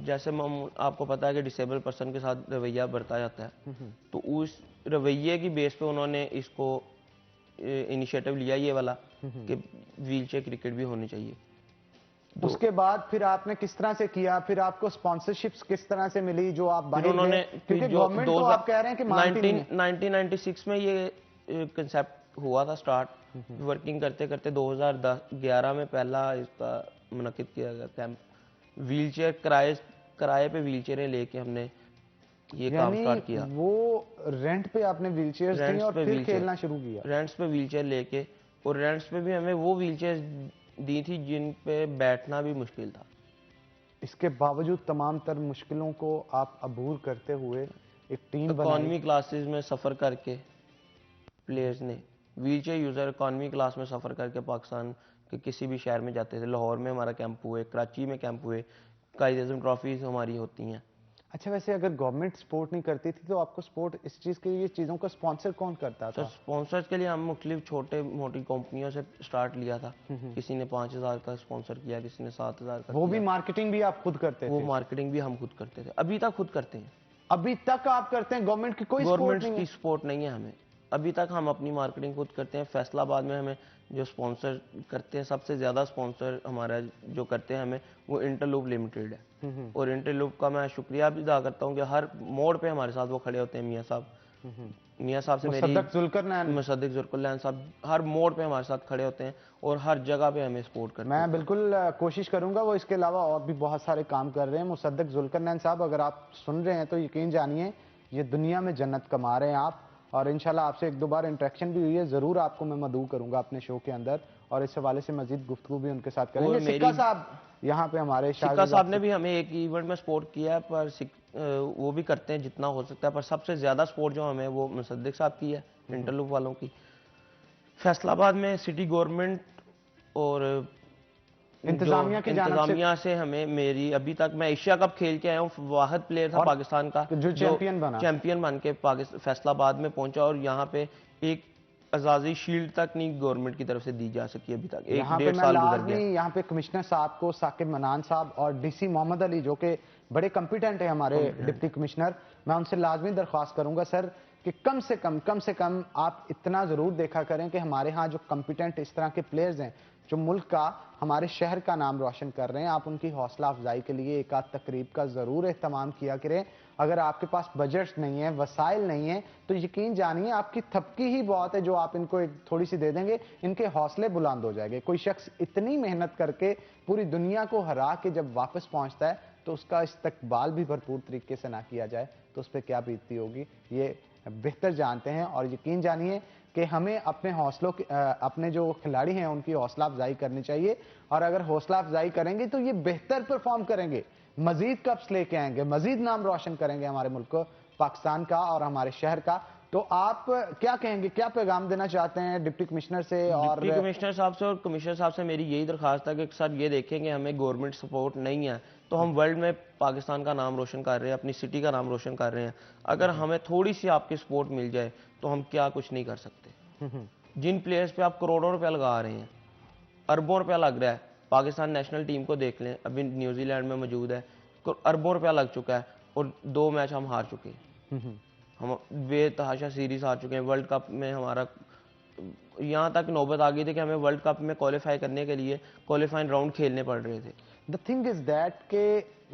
Speaker 3: जैसे आपको पता है कि डिसेबल पर्सन के साथ रवैया बरता जाता है, तो उस रवैये की बेस पे उन्होंने इसको इनिशिएटिव लिया ये वाला कि व्हीलचेयर क्रिकेट भी होनी चाहिए।
Speaker 1: तो उसके बाद फिर आपने किस तरह से किया? फिर आपको स्पॉन्सरशिप्स किस तरह से मिली जो आप बाहर
Speaker 3: उन्होंने,
Speaker 1: क्योंकि गवर्नमेंट तो आप कह रहे हैं कि
Speaker 3: 1996 में ये कंसेप्ट हुआ था स्टार्ट, वर्किंग करते करते 2011 में पहला इसका मुनक्किद किया गया कैंप। व्हीलचेयर किराए पे व्हीलचेयरें लेके हमने ये काम स्टार्ट किया।
Speaker 1: वो रेंट पे आपने व्हीलचेयर्स दी और फिर खेलना शुरू किया?
Speaker 3: रेंट्स पे व्हीलचेयर लेके, और रेंट्स पे भी हमें वो व्हीलचेयर दी थी जिन पे बैठना भी मुश्किल था।
Speaker 1: इसके बावजूद तमाम तर मुश्किलों को आप अबूर करते हुए एक टीम बनाई।
Speaker 3: इकॉनमी क्लासेस में सफर करके प्लेयर्स ने, व्हीलचेयर यूजर इकॉनमी क्लास में सफर करके पाकिस्तान के किसी भी शहर में जाते थे। लाहौर में हमारा कैंप हुए, कराची में कैंप हुए, कायद आज़म ट्रॉफीज हमारी होती हैं।
Speaker 1: अच्छा, वैसे अगर गवर्नमेंट सपोर्ट नहीं करती थी तो आपको सपोर्ट इस चीज के लिए चीजों का स्पॉन्सर कौन करता था?
Speaker 3: स्पॉन्सर्स के लिए हम मुख्तलिफ छोटे मोटी कंपनियों से स्टार्ट लिया था। किसी ने 5000 का स्पॉन्सर किया, किसी ने 7000 का।
Speaker 1: वो भी मार्केटिंग भी आप खुद करते थे?
Speaker 3: वो मार्केटिंग भी हम खुद करते थे, अभी तक खुद करते हैं।
Speaker 1: अभी तक आप करते हैं? गवर्नमेंट की कोई
Speaker 3: सपोर्ट नहीं है हमें अभी तक। हम अपनी मार्केटिंग खुद करते हैं। फैसलाबाद में हमें जो स्पॉन्सर करते हैं, सबसे ज्यादा स्पॉन्सर हमारा जो करते हैं हमें, वो इंटरलूप लिमिटेड है। और इंटरलूप का मैं शुक्रिया भी अदा करता हूँ कि हर मोड़ पे हमारे साथ वो खड़े होते हैं। मियाँ साहब से मेरी मुसद्दिक जुल्करनैन साहब हर मोड़ पे हमारे साथ खड़े होते हैं और हर जगह पे हमें सपोर्ट करते हैं।
Speaker 1: मैं बिल्कुल कोशिश करूंगा। वो इसके अलावा और भी बहुत सारे काम कर रहे हैं। मुसद्दिक जुल्करनैन साहब, अगर आप सुन रहे हैं तो यकीन जानिए ये दुनिया में जन्नत कमा रहे हैं आप। और इंशाल्लाह आपसे 1-2 बार इंटरेक्शन भी हुई है, जरूर आपको मैं मदऊ करूंगा अपने शो के अंदर और इस हवाले से मजीद गुफ्तगू भी उनके साथ करेंगे। सिक्का साहब यहाँ पे हमारे,
Speaker 3: सिक्का साहब ने भी हमें एक इवेंट में सपोर्ट किया है, पर वो भी करते हैं जितना हो सकता है, पर सबसे ज्यादा सपोर्ट जो हमें वो मुसद्दिक साहब की है, इंटरलूप वालों की। फैसलाबाद में सिटी गवर्नमेंट और
Speaker 1: इंतजामिया की जानिब से
Speaker 3: इंतजामिया से हमें, मेरी अभी तक मैं एशिया कप खेल के आया हूँ, वाहिद प्लेयर था पाकिस्तान का
Speaker 1: जो चैंपियन
Speaker 3: बन के फैसलाबाद में पहुंचा, और यहाँ पे एक आजादी शील्ड तक नहीं गवर्नमेंट की तरफ से दी जा सकी अभी तक, एक डेढ़ साल गुजर गया।
Speaker 1: यहाँ पे कमिश्नर साहब को, साकिब मनान साहब और डीसी मोहम्मद अली जो कि बड़े कॉम्पिटेंट है हमारे डिप्टी कमिश्नर, मैं उनसे लाजमी दरख्वास्त करूंगा सर कि कम से कम आप इतना जरूर देखा करें कि हमारे यहाँ जो कॉम्पिटेंट इस तरह के प्लेयर्स हैं जो मुल्क का, हमारे शहर का नाम रोशन कर रहे हैं, आप उनकी हौसला अफजाई के लिए एक आध तकरीब का जरूर एहतमाम किया करें। अगर आपके पास बजट नहीं है, वसाइल नहीं है, तो यकीन जानिए आपकी थपकी ही बहुत है जो आप इनको एक थोड़ी सी दे देंगे, इनके हौसले बुलंद हो जाएंगे। कोई शख्स इतनी मेहनत करके पूरी दुनिया को हरा के जब वापस पहुंचता है तो उसका इस्तकबाल भी भरपूर तरीके से ना किया जाए तो उस पर क्या बीतती होगी, ये बेहतर जानते हैं। और यकीन जानिए कि हमें अपने हौसलों अपने जो खिलाड़ी हैं उनकी हौसला अफजाई करनी चाहिए, और अगर हौसला अफजाई करेंगे तो ये बेहतर परफॉर्म करेंगे, मजीद कप्स लेके आएंगे, मजीद नाम रोशन करेंगे हमारे मुल्क को, पाकिस्तान का और हमारे शहर का। तो आप क्या कहेंगे, क्या पैगाम देना चाहते हैं डिप्टी कमिश्नर से? और
Speaker 3: डिप्टी कमिश्नर साहब से और कमिश्नर साहब से मेरी यही दरखास्त है कि सर ये देखेंगे हमें गवर्नमेंट सपोर्ट नहीं है तो हम वर्ल्ड में पाकिस्तान का नाम रोशन कर रहे हैं, अपनी सिटी का नाम रोशन कर रहे हैं, अगर हमें थोड़ी सी आपकी सपोर्ट मिल जाए तो हम क्या कुछ नहीं कर सकते। जिन प्लेयर्स पे आप करोड़ों रुपया लगा रहे हैं, अरबों रुपया लग रहा है, पाकिस्तान नेशनल टीम को देख लें, अभी न्यूजीलैंड में मौजूद है, अरबों रुपया लग चुका है और 2 मैच हम हार चुके हैं, हम बेतहाशा सीरीज हार चुके हैं। वर्ल्ड कप में हमारा यहाँ तक नौबत आ गई थी कि हमें वर्ल्ड कप में क्वालिफाई करने के लिए क्वालिफाइंग राउंड खेलने पड़ रहे थे।
Speaker 1: द थिंग इज दैट के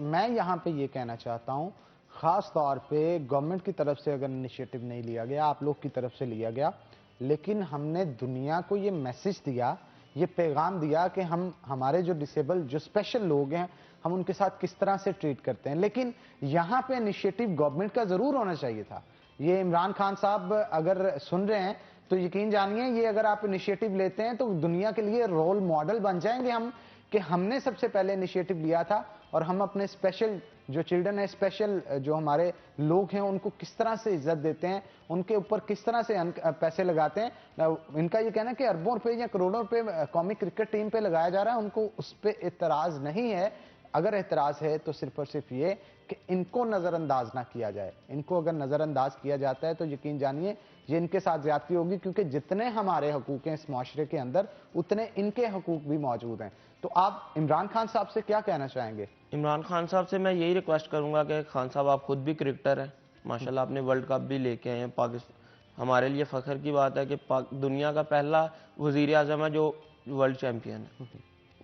Speaker 1: मैं यहाँ पे ये कहना चाहता हूँ, खास तौर पे गवर्नमेंट की तरफ से अगर इनिशिएटिव नहीं लिया गया, आप लोग की तरफ से लिया गया, लेकिन हमने दुनिया को ये मैसेज दिया, ये पैगाम दिया कि हम हमारे जो डिसेबल जो स्पेशल लोग हैं हम उनके साथ किस तरह से ट्रीट करते हैं। लेकिन यहाँ पे इनिशिएटिव गवर्नमेंट का जरूर होना चाहिए था। ये इमरान खान साहब अगर सुन रहे हैं तो यकीन जानिए ये अगर आप इनिशिएटिव लेते हैं तो दुनिया के लिए रोल मॉडल बन जाएंगे हम, कि हमने सबसे पहले इनिशिएटिव लिया था और हम अपने स्पेशल जो चिल्ड्रन है, स्पेशल जो हमारे लोग हैं उनको किस तरह से इज्जत देते हैं, उनके ऊपर किस तरह से पैसे लगाते हैं। इनका ये कहना है कि अरबों रुपए या करोड़ों रुपए कौमी क्रिकेट टीम पे लगाया जा रहा है, उनको उस पर एतराज नहीं है। अगर एतराज है तो सिर्फ और सिर्फ ये कि इनको नजरअंदाज ना किया जाए। इनको अगर नजरअंदाज किया जाता है तो यकीन जानिए ये इनके साथ ज्यादती होगी, क्योंकि जितने हमारे हकूक हैं इस माशरे के अंदर उतने इनके हकूक भी मौजूद हैं। तो आप इमरान खान साहब से क्या कहना चाहेंगे?
Speaker 3: इमरान खान साहब से मैं यही रिक्वेस्ट करूंगा कि खान साहब आप खुद भी क्रिकेटर हैं, माशाल्लाह आपने वर्ल्ड कप भी लेके आए हैं, पाकिस्तान हमारे लिए फ़ख्र की बात है कि दुनिया का पहला वज़ीर आज़म है जो वर्ल्ड चैम्पियन है,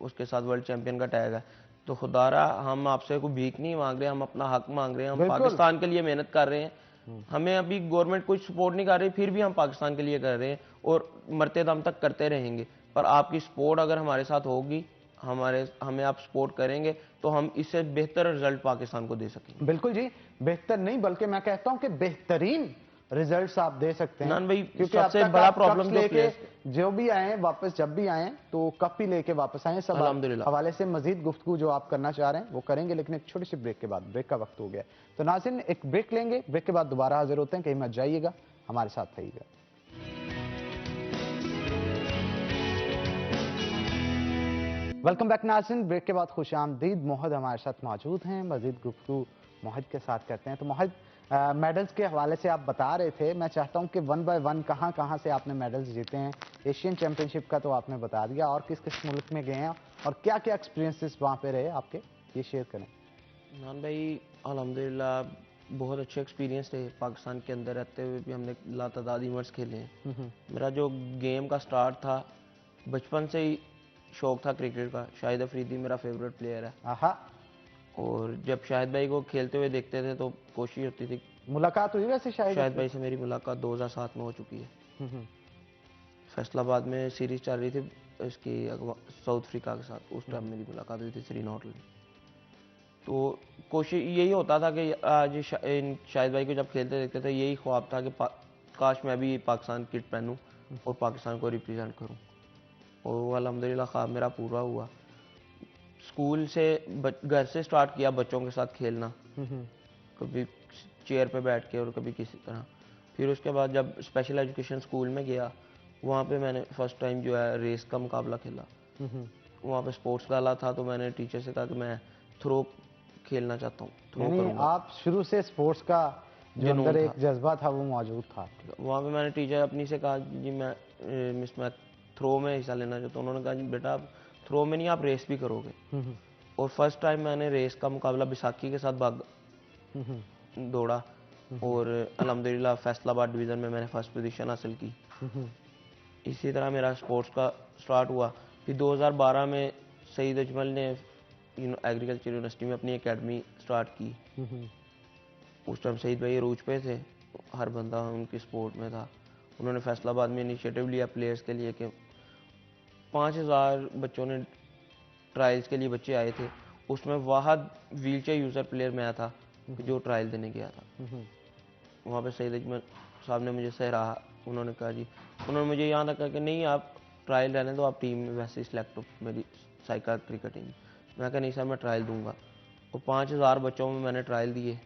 Speaker 3: उसके साथ वर्ल्ड चैम्पियन का टैग है। तो खुदारा हम आपसे कोई भीख नहीं मांग रहे, हम अपना हक मांग रहे हैं, हम पाकिस्तान के लिए मेहनत कर रहे हैं, हमें अभी गवर्नमेंट कोई सपोर्ट नहीं कर रही, फिर भी हम पाकिस्तान के लिए कर रहे हैं और मरते दम तक करते रहेंगे। पर आपकी सपोर्ट अगर हमारे साथ होगी, हमें आप सपोर्ट करेंगे तो हम इससे बेहतर रिजल्ट पाकिस्तान को दे सकेंगे।
Speaker 1: बिल्कुल जी, बेहतर नहीं बल्कि मैं कहता हूं कि बेहतरीन रिजल्ट्स आप दे सकते हैं।
Speaker 3: भाई,
Speaker 1: क्योंकि
Speaker 3: सबसे बड़ा प्रॉब्लम
Speaker 1: लेके जो भी आए वापस, जब भी आए तो कप ही लेके वापस आए। सब हवाले से मजीद गुफ्तगू जो आप करना चाह रहे हैं वो करेंगे, लेकिन एक छोटी सी ब्रेक के बाद, ब्रेक का वक्त हो गया। तो नाज़रीन एक ब्रेक लेंगे, ब्रेक के बाद दोबारा हाजिर होते हैं, कहीं मत जाइएगा, हमारे साथ रहिएगा। वेलकम बैक नाज़रीन, ब्रेक के बाद खुश आमदीद। मोहद हमारे साथ मौजूद हैं, मजीद गुफ्तगू मोहद के साथ करते हैं। तो मोहद, मेडल्स के हवाले से आप बता रहे थे, मैं चाहता हूं कि 1 बाय 1 कहां से आपने मेडल्स जीते हैं। एशियन चैंपियनशिप का तो आपने बता दिया, और किस किस मुल्क में गए हैं और क्या क्या एक्सपीरियंसेस वहां पे रहे आपके, ये शेयर करें।
Speaker 3: नान भाई, अल्हम्दुलिल्लाह बहुत अच्छे एक्सपीरियंस रहे। पाकिस्तान के अंदर रहते हुए भी हमने लातादाद इवेंट्स खेले हैं। मेरा जो गेम का स्टार्ट था, बचपन से ही शौक था क्रिकेट का। शाहिद अफरीदी मेरा फेवरेट प्लेयर है।
Speaker 1: आहा।
Speaker 3: और जब शाहिद भाई को खेलते हुए देखते थे तो कोशिश होती थी।
Speaker 1: मुलाकात हुई वैसे शाहिद
Speaker 3: भाई से मेरी मुलाकात 2007 में हो चुकी है। फैसलाबाद में सीरीज चल रही थी इसकी साउथ अफ्रीका के साथ, उस टाइम मेरी मुलाकात हुई थी 3 नॉट में। तो कोशिश यही होता था कि आज शाहिद भाई को जब खेलते देखते थे, यही ख्वाब था कि काश मैं भी पाकिस्तान किट पहनूं और पाकिस्तान को रिप्रेजेंट करूं, और वो अल्हम्दुलिल्लाह ख्वाब मेरा पूरा हुआ। स्कूल से घर से स्टार्ट किया बच्चों के साथ खेलना, कभी चेयर पे बैठ के और कभी किसी तरह। फिर उसके बाद जब स्पेशल एजुकेशन स्कूल में गया, वहाँ पे मैंने फर्स्ट टाइम जो है रेस का मुकाबला खेला। वहाँ पे स्पोर्ट्स डाला था, तो मैंने टीचर से कहा कि मैं थ्रो खेलना चाहता हूँ, थ्रो
Speaker 1: यानी
Speaker 3: करूँगा।
Speaker 1: आप शुरू से स्पोर्ट्स का जो
Speaker 3: जुनून
Speaker 1: अंदर
Speaker 3: था।
Speaker 1: एक जज्बा था वो मौजूद था आपके।
Speaker 3: वहाँ पे मैंने टीचर अपनी से कहा कि जी मैं थ्रो में हिस्सा लेना चाहता हूँ। उन्होंने कहा जी बेटा आप थ्रो में नहीं, आप रेस भी करोगे।
Speaker 1: हम्म,
Speaker 3: और फर्स्ट टाइम मैंने रेस का मुकाबला बैसाखी के साथ दौड़ा, और अल्हम्दुलिल्लाह फैसलाबाद डिवीज़न में मैंने फर्स्ट पोजीशन हासिल की। इसी तरह मेरा स्पोर्ट्स का स्टार्ट हुआ। फिर 2012 में सईद अजमल ने एग्रीकल्चर यूनिवर्सिटी में अपनी एकेडमी स्टार्ट की। उस टाइम सईद भाई अरूज पे थे, हर बंदा उनकी स्पोर्ट में था। उन्होंने फैसलाबाद में इनिशिएटिव लिया प्लेयर्स के लिए कि 5000 बच्चों ने ट्रायल्स के लिए बच्चे आए थे, उसमें वाहद व्हीलचेयर यूज़र प्लेयर मैं था जो ट्रायल देने गया था। वहाँ पे सईद अजमल साहब ने मुझे सराहा। उन्होंने कहा जी, उन्होंने मुझे यहाँ तक कहा कि नहीं आप ट्रायल रहने दो, आप टीम में वैसे ही सिलेक्ट हो मेरी साइका क्रिकेट टीम। मैं कहा नहीं सर मैं ट्रायल दूंगा। और 5000 बच्चों में मैंने ट्रायल दिए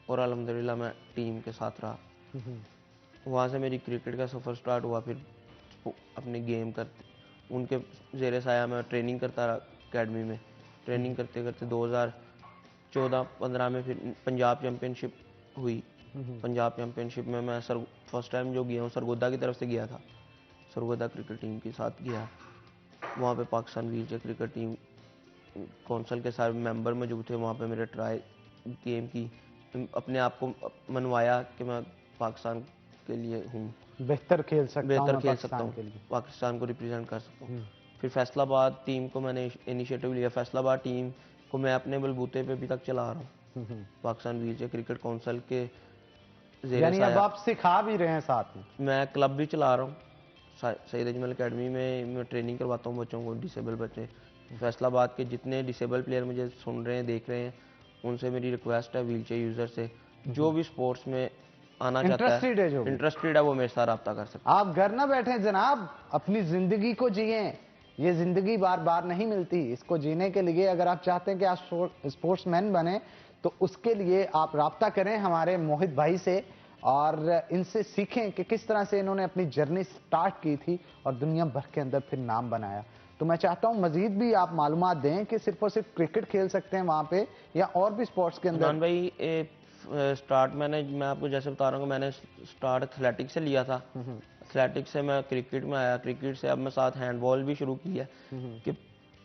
Speaker 3: और अल्हम्दुलिल्लाह मैं टीम के साथ रहा। वहाँ से मेरी क्रिकेट का सफ़र स्टार्ट हुआ। फिर अपनी गेम करते उनके ज़ेरे साया मैं ट्रेनिंग करता रहा अकेडमी में। ट्रेनिंग करते करते 2014-15 में फिर पंजाब चैम्पियनशिप हुई। पंजाब चैम्पियनशिप में मैं फर्स्ट टाइम जो गया हूँ सरगोदा की तरफ से गया था, सरगोदा क्रिकेट टीम के साथ गया। वहाँ पे Pakistan wheelchair cricket team council के सारे मेंबर मौजूद थे। वहाँ पे मेरे ट्राई गेम की अपने आप को मनवाया कि मैं पाकिस्तान के लिए हूँ,
Speaker 1: बेहतर खेल सकता हूँ
Speaker 3: बेहतर
Speaker 1: मैं
Speaker 3: खेल सकता
Speaker 1: पाकिस्तान
Speaker 3: हूँ,
Speaker 1: के लिए।
Speaker 3: पाकिस्तान को रिप्रेजेंट कर सकता हूँ। फिर फैसलाबाद टीम को मैंने इनिशिएटिव लिया। फैसलाबाद टीम को मैं अपने बलबूते पे अभी तक चला रहा हूँ, पाकिस्तान व्हीलचेयर क्रिकेट काउंसिल के ज़ेरे
Speaker 1: यानी अब
Speaker 3: साया।
Speaker 1: आप सिखा भी रहे हैं साथ में।
Speaker 3: मैं क्लब भी चला रहा हूँ, सईद अजमल अकेडमी में मैं ट्रेनिंग करवाता हूँ बच्चों को, डिसेबल बच्चे। फैसलाबाद के जितने डिसेबल प्लेयर मुझे सुन रहे हैं, देख रहे हैं, उनसे मेरी रिक्वेस्ट है व्हीलचेयर यूज़र से, जो भी स्पोर्ट्स में आना चाहता
Speaker 1: इंटरेस्टेड है जो भी।
Speaker 3: इंटरेस्टेड है वो मेरे साथ रब्ता कर सकता है।
Speaker 1: आप घर ना बैठे जनाब, अपनी जिंदगी को जिए। ये जिंदगी बार बार नहीं मिलती, इसको जीने के लिए अगर आप चाहते हैं कि आप स्पोर्ट्समैन बने तो उसके लिए आप राब्ता करें हमारे मोहित भाई से और इनसे सीखें कि किस तरह से इन्होंने अपनी जर्नी स्टार्ट की थी और दुनिया भर के अंदर फिर नाम बनाया। तो मैं चाहता हूं मजीद भी आप मालूमात दें कि सिर्फ और सिर्फ क्रिकेट खेल सकते हैं वहां पे या और भी स्पोर्ट्स के अंदर।
Speaker 3: भाई स्टार्ट मैं आपको जैसे बता रहा हूँ, मैंने स्टार्ट एथलेटिक्स से लिया था। एथलेटिक्स से मैं क्रिकेट में आया, क्रिकेट से अब मैं साथ हैंडबॉल भी शुरू किया कि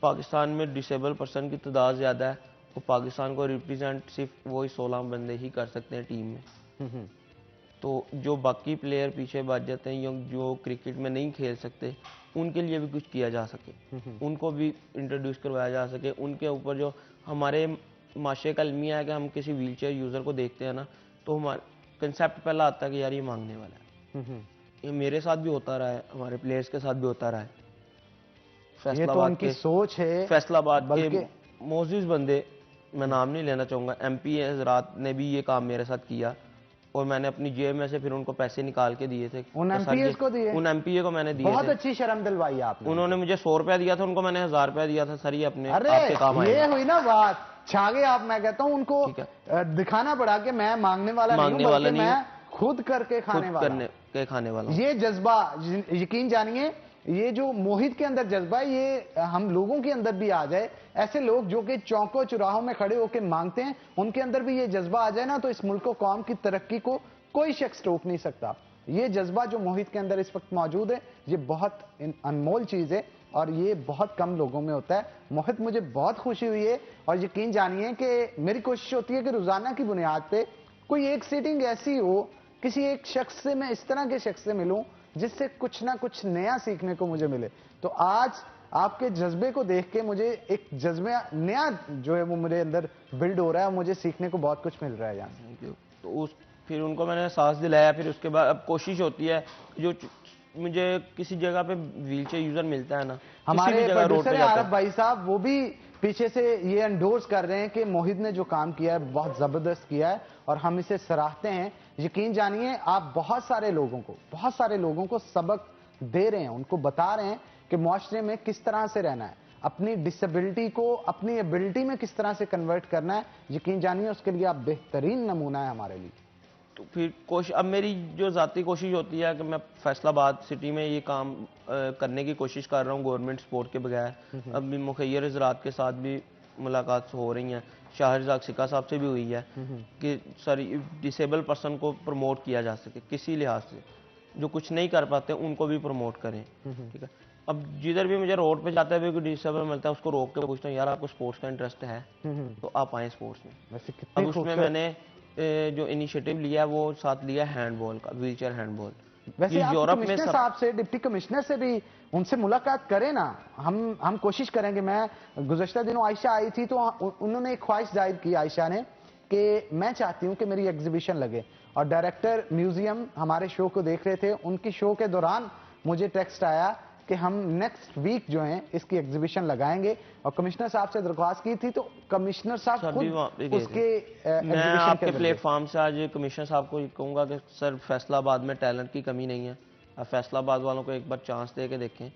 Speaker 3: पाकिस्तान में डिसेबल पर्सन की तादाद ज़्यादा है, तो पाकिस्तान को रिप्रेजेंट सिर्फ वही 16 बंदे ही कर सकते हैं टीम में। तो जो बाकी प्लेयर पीछे बच जाते हैं या जो क्रिकेट में नहीं खेल सकते, उनके लिए भी कुछ किया जा सके, उनको भी इंट्रोड्यूस करवाया जा सके। उनके ऊपर जो हमारे माशरे का अलमिया है कि हम किसी व्हीलचेयर यूज़र को देखते हैं ना, तो हमारा कंसेप्ट पहला आता है कि यार ये मांगने वाला है। ये मेरे साथ भी होता रहा है, हमारे प्लेयर्स के साथ भी होता रहा है।
Speaker 1: ये तो उनकी सोच है।
Speaker 3: फैसलाबाद के मोजिज बंदे, मैं नाम नहीं लेना चाहूँगा, MP हजरात ने भी ये काम मेरे साथ किया और मैंने अपनी जेब में से फिर उनको पैसे निकाल के दिए थे।
Speaker 1: उन MPs को दिए?
Speaker 3: उन MPA को मैंने दिए
Speaker 1: बहुत
Speaker 3: थे।
Speaker 1: अच्छी शर्म दिलवाई आपने।
Speaker 3: उन्होंने मुझे 100 रुपया दिया था, उनको मैंने 1000 रुपया दिया था। सर ये अपने
Speaker 1: अरे
Speaker 3: आपके काम आएगा।
Speaker 1: ये हुई ना बात, छागे आप। मैं कहता हूं उनको दिखाना पड़ा कि मैं मांगने वाला नहीं हूं, बल्कि मैं खुद करके खाने वाला। ये जज्बा यकीन जानिए, ये जो मोहित के अंदर जज्बा है, ये हम लोगों के अंदर भी आ जाए। ऐसे लोग जो कि चौकों चौराहों में खड़े होकर मांगते हैं, उनके अंदर भी ये जज्बा आ जाए ना, तो इस मुल्क कौम की तरक्की को कोई शख्स रोक नहीं सकता। ये जज्बा जो मोहित के अंदर इस वक्त मौजूद है, ये बहुत अनमोल चीज है और ये बहुत कम लोगों में होता है। मोहित, मुझे बहुत खुशी हुई है और यकीन जानिए कि मेरी कोशिश होती है कि रोजाना की बुनियाद पे कोई एक सीटिंग ऐसी हो, किसी एक शख्स से मैं इस तरह के शख्स से मिलूं जिससे कुछ ना कुछ नया सीखने को मुझे मिले। तो आज आपके जज्बे को देख के मुझे एक जज्बा नया जो है वो मेरे अंदर बिल्ड हो रहा है और मुझे सीखने को बहुत कुछ मिल रहा है यहाँ।
Speaker 3: तो फिर उनको मैंने सांस दिलाया। फिर उसके बाद अब कोशिश होती है जो मुझे किसी जगह पे व्हीलचेयर यूजर मिलता है ना,
Speaker 1: हमारे प्रोड्यूसर आरफ भाई साहब वो भी पीछे से ये एंडोर्स कर रहे हैं कि मोहित ने जो काम किया है बहुत जबरदस्त किया है और हम इसे सराहते हैं। यकीन जानिए आप बहुत सारे लोगों को सबक दे रहे हैं, उनको बता रहे हैं कि मुआशरे में किस तरह से रहना है, अपनी डिसेबिलिटी को अपनी एबिलिटी में किस तरह से कन्वर्ट करना है। यकीन जानिए उसके लिए आप बेहतरीन नमूना है हमारे लिए।
Speaker 3: तो फिर कोशिश, अब मेरी जो ज़ाती कोशिश होती है कि मैं फैसलाबाद सिटी में ये काम करने की कोशिश कर रहा हूँ गवर्नमेंट सपोर्ट के बगैर। अब भी मुखैर हज़रात के साथ भी मुलाकात हो रही हैं, शाहरजाक सिक्का साहब से भी हुई है कि सर डिसेबल पर्सन को प्रमोट किया जा सके किसी लिहाज से, जो कुछ नहीं कर पाते उनको भी प्रमोट करें। ठीक है, अब जिधर भी मुझे रोड पे जाते हुए कोई डिसेबल मिलता है उसको रोक के पूछता हूँ यार आपको स्पोर्ट्स का इंटरेस्ट है तो आप आए स्पोर्ट्स में।
Speaker 1: वैसे कितनी
Speaker 3: अब उसमें मैंने जो इनिशिएटिव लिया है वो साथ लिया हैंडबॉल का, व्हीलचेयर हैंडबॉल।
Speaker 1: वैसे आप
Speaker 3: यूरोप में
Speaker 1: कमिश्नर साहब से, डिप्टी कमिश्नर से भी उनसे मुलाकात करें ना, हम कोशिश करेंगे। मैं गुज़श्ता दिनों आयशा आई थी तो उन्होंने एक ख्वाहिश जाहिर की आयशा ने कि मैं चाहती हूं कि मेरी एग्जीबिशन लगे, और डायरेक्टर म्यूजियम हमारे शो को देख रहे थे, उनकी शो के दौरान मुझे टेक्स्ट आया कि हम नेक्स्ट वीक जो है इसकी एग्जीबिशन लगाएंगे, और कमिश्नर साहब से दरख्वास्त की थी तो कमिश्नर साहब खुद उसके
Speaker 3: मैं आपके प्लेटफॉर्म से आज कमिश्नर साहब को कहूँगा कि सर फैसलाबाद में टैलेंट की कमी नहीं है, आप फैसलाबाद वालों को एक बार चांस दे के देखें।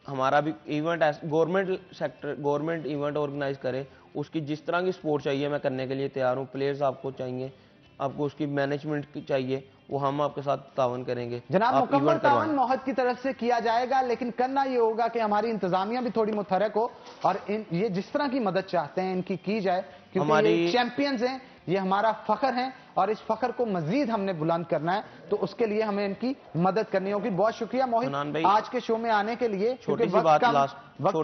Speaker 3: हमारा भी इवेंट गवर्नमेंट इवेंट ऑर्गेनाइज करे, उसकी जिस तरह की सपोर्ट चाहिए मैं करने के लिए तैयार हूँ। प्लेयर्स आपको चाहिए, आपको उसकी मैनेजमेंट की चाहिए, वो हम आपके साथ तावन करेंगे।
Speaker 1: जनाब मुकम्मल तावन मोहत की तरफ से किया जाएगा, लेकिन करना ये होगा कि हमारी इंतजामिया भी थोड़ी मुतहरक हो और ये जिस तरह की मदद चाहते हैं इनकी की जाए, क्योंकि ये चैंपियंस हैं, ये हमारा फख्र है और इस फख्र को मजीद हमने बुलंद करना है, तो उसके लिए हमें इनकी मदद करनी होगी। बहुत शुक्रिया मोहित आज के शो में आने के लिए, क्योंकि वक्त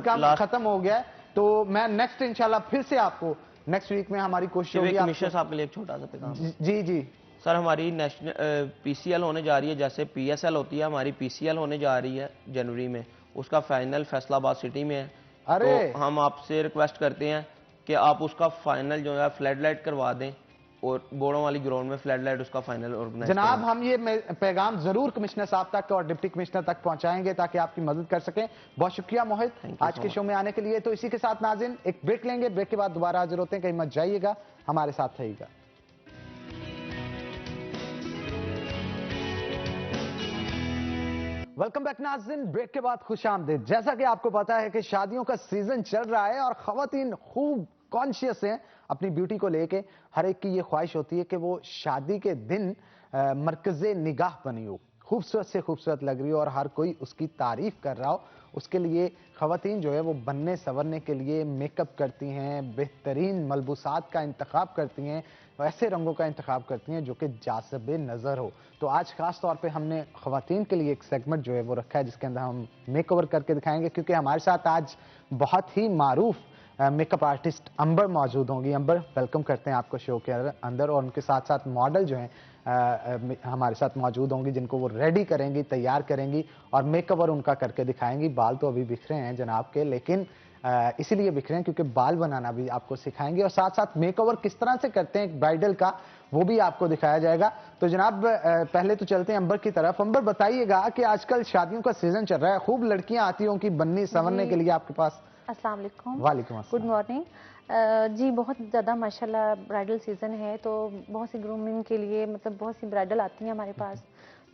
Speaker 1: कम खत्म हो गया है, तो मैं नेक्स्ट इंशाल्लाह फिर से आपको नेक्स्ट वीक में हमारी कोशिश होगी।
Speaker 3: कमिश्नर साहब के लिए एक छोटा सा पैगाम।
Speaker 1: जी जी
Speaker 3: सर, हमारी नेशनल पीसीएल होने जा रही है, जैसे पीएसएल होती है, हमारी पीसीएल होने जा रही है जनवरी में, उसका फाइनल फैसलाबाद सिटी में है।
Speaker 1: अरे
Speaker 3: तो हम आपसे रिक्वेस्ट करते हैं कि आप उसका फाइनल जो है फ्लड लाइट करवा दें और बोड़ों वाली ग्राउंड में फ्लड लाइट उसका फाइनल ऑर्गेनाइज।
Speaker 1: जनाब हम ये पैगाम जरूर कमिश्नर साहब तक और डिप्टी कमिश्नर तक पहुंचाएंगे ताकि आपकी मदद कर सकें। बहुत शुक्रिया मोहित आज के शो में आने के लिए। तो इसी के साथ नाज़रीन एक ब्रेक लेंगे, ब्रेक के बाद दोबारा हाजिर होते हैं, कहीं मत जाइएगा, हमारे साथ रहिएगा। वेलकम बैक नाज़रीन, ब्रेक के बाद खुशामदीद। जैसा कि आपको पता है कि शादियों का सीजन चल रहा है और खवातीन खूब कॉन्शियस हैं अपनी ब्यूटी को लेके। हर एक की ये ख्वाहिश होती है कि वो शादी के दिन मरकज़े निगाह बनी हो, खूबसूरत से खूबसूरत लग रही हो और हर कोई उसकी तारीफ कर रहा हो। उसके लिए खवातीन जो है वो बनने संवरने के लिए मेकअप करती हैं, बेहतरीन मलबूसात का इंतखाब करती हैं, ऐसे रंगों का इंतखाब करती हैं जो कि जाज़िबे नज़र हो। तो आज खास तौर पे हमने खवातीन के लिए एक सेगमेंट जो है वो रखा है जिसके अंदर हम मेकओवर करके दिखाएंगे, क्योंकि हमारे साथ आज बहुत ही मारूफ मेकअप आर्टिस्ट अंबर मौजूद होंगी। अंबर, वेलकम करते हैं आपको शो के अंदर। और उनके साथ साथ मॉडल जो हैं हमारे साथ मौजूद होंगी जिनको वो रेडी करेंगी, तैयार करेंगी और मेकओवर उनका करके दिखाएंगी। बाल तो अभी बिखरे हैं जनाब के, लेकिन इसीलिए बिखरे हैं क्योंकि बाल बनाना भी आपको सिखाएंगे और साथ साथ मेकओवर किस तरह से करते हैं ब्राइडल का वो भी आपको दिखाया जाएगा। तो जनाब पहले तो चलते हैं अंबर की तरफ। अंबर बताइएगा कि आजकल शादियों का सीजन चल रहा है, खूब लड़कियां आती होंगी बनने संवरने के लिए आपके पास।
Speaker 4: अस्सलाम वालेकुम।
Speaker 1: वालेकुम अस्सलाम।
Speaker 4: Good morning. जी बहुत ज़्यादा माशाल्लाह ब्राइडल सीज़न है, तो बहुत सी ग्रूमिंग के लिए मतलब बहुत सी ब्राइडल आती हैं हमारे पास,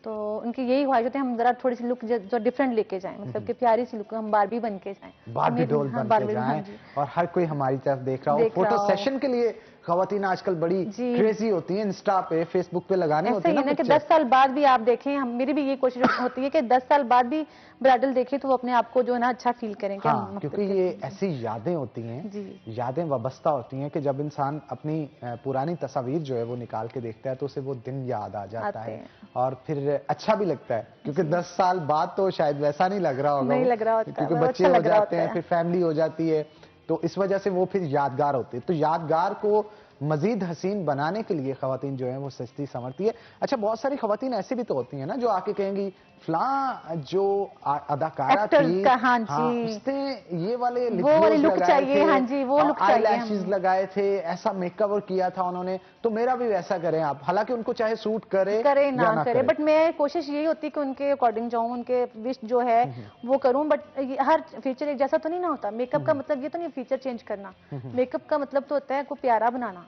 Speaker 4: तो उनकी यही ख्वाहिश होती है हम जरा थोड़ी सी लुक जो डिफरेंट लेके जाएं, मतलब कि प्यारी सी लुक, हम बारबी बन के जाएं,
Speaker 1: बारबी डॉल बन के जाएं और हर कोई हमारी तरफ देख रहा हो। फोटो सेशन के लिए खवातीन आजकल बड़ी क्रेजी होती हैं, इंस्टा पे फेसबुक पे लगाने होते हैं ना
Speaker 4: कि 10 साल बाद भी आप देखें, हम मेरी भी ये कोशिश होती है कि 10 साल बाद भी ब्राइडल देखें तो वो अपने आप को जो है ना अच्छा फील करें।
Speaker 1: हाँ, क्योंकि ये ऐसी यादें होती हैं, यादें वाबस्ता होती हैं कि जब इंसान अपनी पुरानी तस्वीर जो है वो निकाल के देखता है तो उसे वो दिन याद आ जाता है और फिर अच्छा भी लगता है, क्योंकि 10 साल बाद तो शायद वैसा नहीं लग रहा होगा, क्योंकि बच्चे हो जाते हैं, फिर फैमिली हो जाती है, तो इस वजह से वो फिर यादगार होती है। तो यादगार को मजीद हसीन बनाने के लिए खवातीन जो है वो सजती संवरती है। अच्छा, बहुत सारी खवातीन ऐसी भी तो होती हैं ना जो आके कहेंगी फलां जो अदाकारा थी,
Speaker 4: हाँ जी,
Speaker 1: उसने ये वाले
Speaker 4: वो वाली लुक चाहिए, हाँ जी वो लुक चाहिए,
Speaker 1: आईलैशेस लगाए थे, ऐसा मेकअप किया था उन्होंने, तो मेरा भी वैसा करें आप। हालांकि उनको चाहे सूट करे
Speaker 4: ना करे, बट मैं कोशिश यही होती है कि उनके अकॉर्डिंग जाऊं, उनके विश जो है वो करूं, बट हर फीचर एक जैसा तो नहीं ना होता। मेकअप का मतलब ये तो नहीं फीचर चेंज करना, मेकअप का मतलब तो होता है को प्यारा बनाना।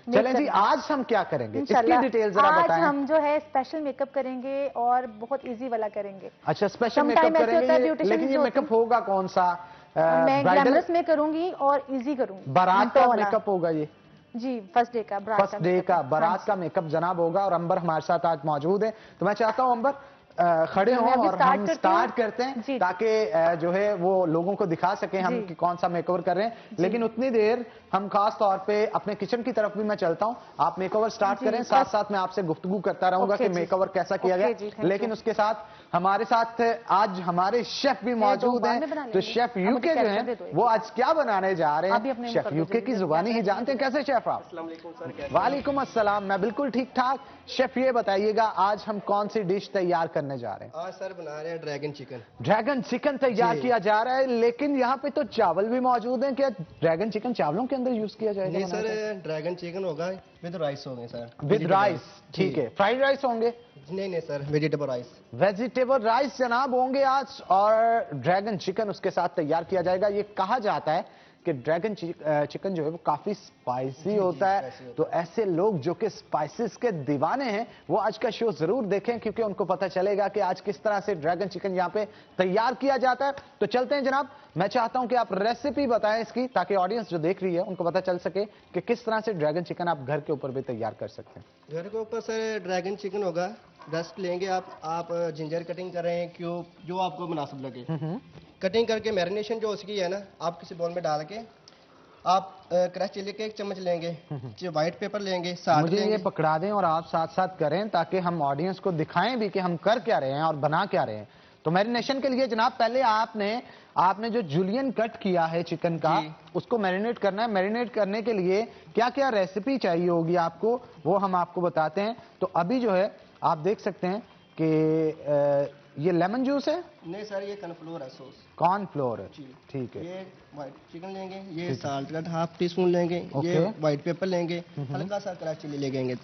Speaker 1: चलें जी, आज हम क्या करेंगे इसकी डिटेल जरा बताएं।
Speaker 4: आज हम जो है स्पेशल मेकअप करेंगे और बहुत इजी वाला करेंगे।
Speaker 1: अच्छा, स्पेशल मेकअप करेंगे, लेकिन ये मेकअप होगा कौन सा?
Speaker 4: मैं ग्लैमरस में करूंगी और इजी करूंगी।
Speaker 1: बारात का मेकअप होगा ये?
Speaker 4: जी फर्स्ट डे का बारात
Speaker 1: फर्स्ट डे का बारात का मेकअप जनाब होगा और अंबर हमारे साथ आज मौजूद है। तो मैं चाहता हूं अंबर खड़े हों और हम स्टार्ट करते हैं ताकि जो है वो लोगों को दिखा सकें हम कि कौन सा मेकओवर कर रहे हैं। लेकिन उतनी देर हम खास तौर पे अपने किचन की तरफ भी मैं चलता हूं, आप मेकओवर स्टार्ट करें, साथ साथ मैं आपसे गुफ्तगू करता रहूंगा कि मेकओवर कैसा किया गया। लेकिन उसके साथ हमारे साथ आज हमारे शेफ भी मौजूद हैं। तो शेफ यूके जो है वो आज क्या बनाने जा रहे हैं, शेफ यूके की जुबानी ही जानते हैं। कैसे शेफ आप? वालेकुम अस्सलाम, मैं बिल्कुल ठीक ठाक। शेफ ये बताइएगा आज हम कौन सी डिश तैयार करने जा रहे हैं?
Speaker 5: आज सर बना रहे हैं ड्रैगन चिकन।
Speaker 1: ड्रैगन चिकन तैयार किया जा रहा है, लेकिन यहाँ पे तो चावल भी मौजूद हैं। क्या ड्रैगन चिकन चावलों के अंदर यूज किया जाएगा?
Speaker 5: नहीं सर, ड्रैगन चिकन होगा विद राइस होंगे सर।
Speaker 1: विद राइस, ठीक है। फ्राइड राइस होंगे?
Speaker 5: नहीं sir, vegetable rice.
Speaker 1: Vegetable rice जनाब होंगे आज, और ड्रैगन चिकन उसके साथ तैयार किया जाएगा। ये कहा जाता है कि ड्रैगन चिकन जो है वो काफी स्पाइसी होता है। तो ऐसे लोग जो कि स्पाइसेस के दीवाने हैं वो आज का शो जरूर देखें, क्योंकि उनको पता चलेगा कि आज किस तरह से ड्रैगन चिकन यहाँ पे तैयार किया जाता है। तो चलते हैं जनाब, मैं चाहता हूं कि आप रेसिपी बताएं इसकी, ताकि ऑडियंस जो देख रही है उनको पता चल सके कि किस तरह से ड्रैगन चिकन आप घर के ऊपर भी तैयार कर सकते हैं।
Speaker 5: घर के ऊपर सर ड्रैगन चिकन होगा, रस्ट लेंगे आप जिंजर कटिंग कर रहे हैं, क्यूब जो आपको मुनासिब लगे कटिंग करके मैरिनेशन जो उसकी है ना, आप किसी बोल में डाल के आप क्रश चिली के 1 चम्मच लेंगे, व्हाइट पेपर लेंगे, साथ
Speaker 1: मुझे ये पकड़ा दें और आप साथ साथ करें ताकि हम ऑडियंस को दिखाएं भी कि हम कर क्या रहे हैं और बना क्या रहे हैं। तो मैरिनेशन के लिए जनाब पहले आपने जो जूलियन कट किया है चिकन का उसको मैरिनेट करना है। मैरिनेट करने के लिए क्या क्या रेसिपी चाहिए होगी आपको वो हम आपको बताते हैं। तो अभी जो है आप देख सकते हैं कि ये लेमन जूस है?
Speaker 5: नहीं सर, ये कॉर्नफ्लोर है, सॉस
Speaker 1: कॉर्नफ्लोर है, ठीक है।
Speaker 5: ये व्हाइट चिकन लेंगे, ये साल्ट का हाफ टी स्पून लेंगे, ये व्हाइट पेपर लेंगे, हल्का सा क्रश चिली लेंगे।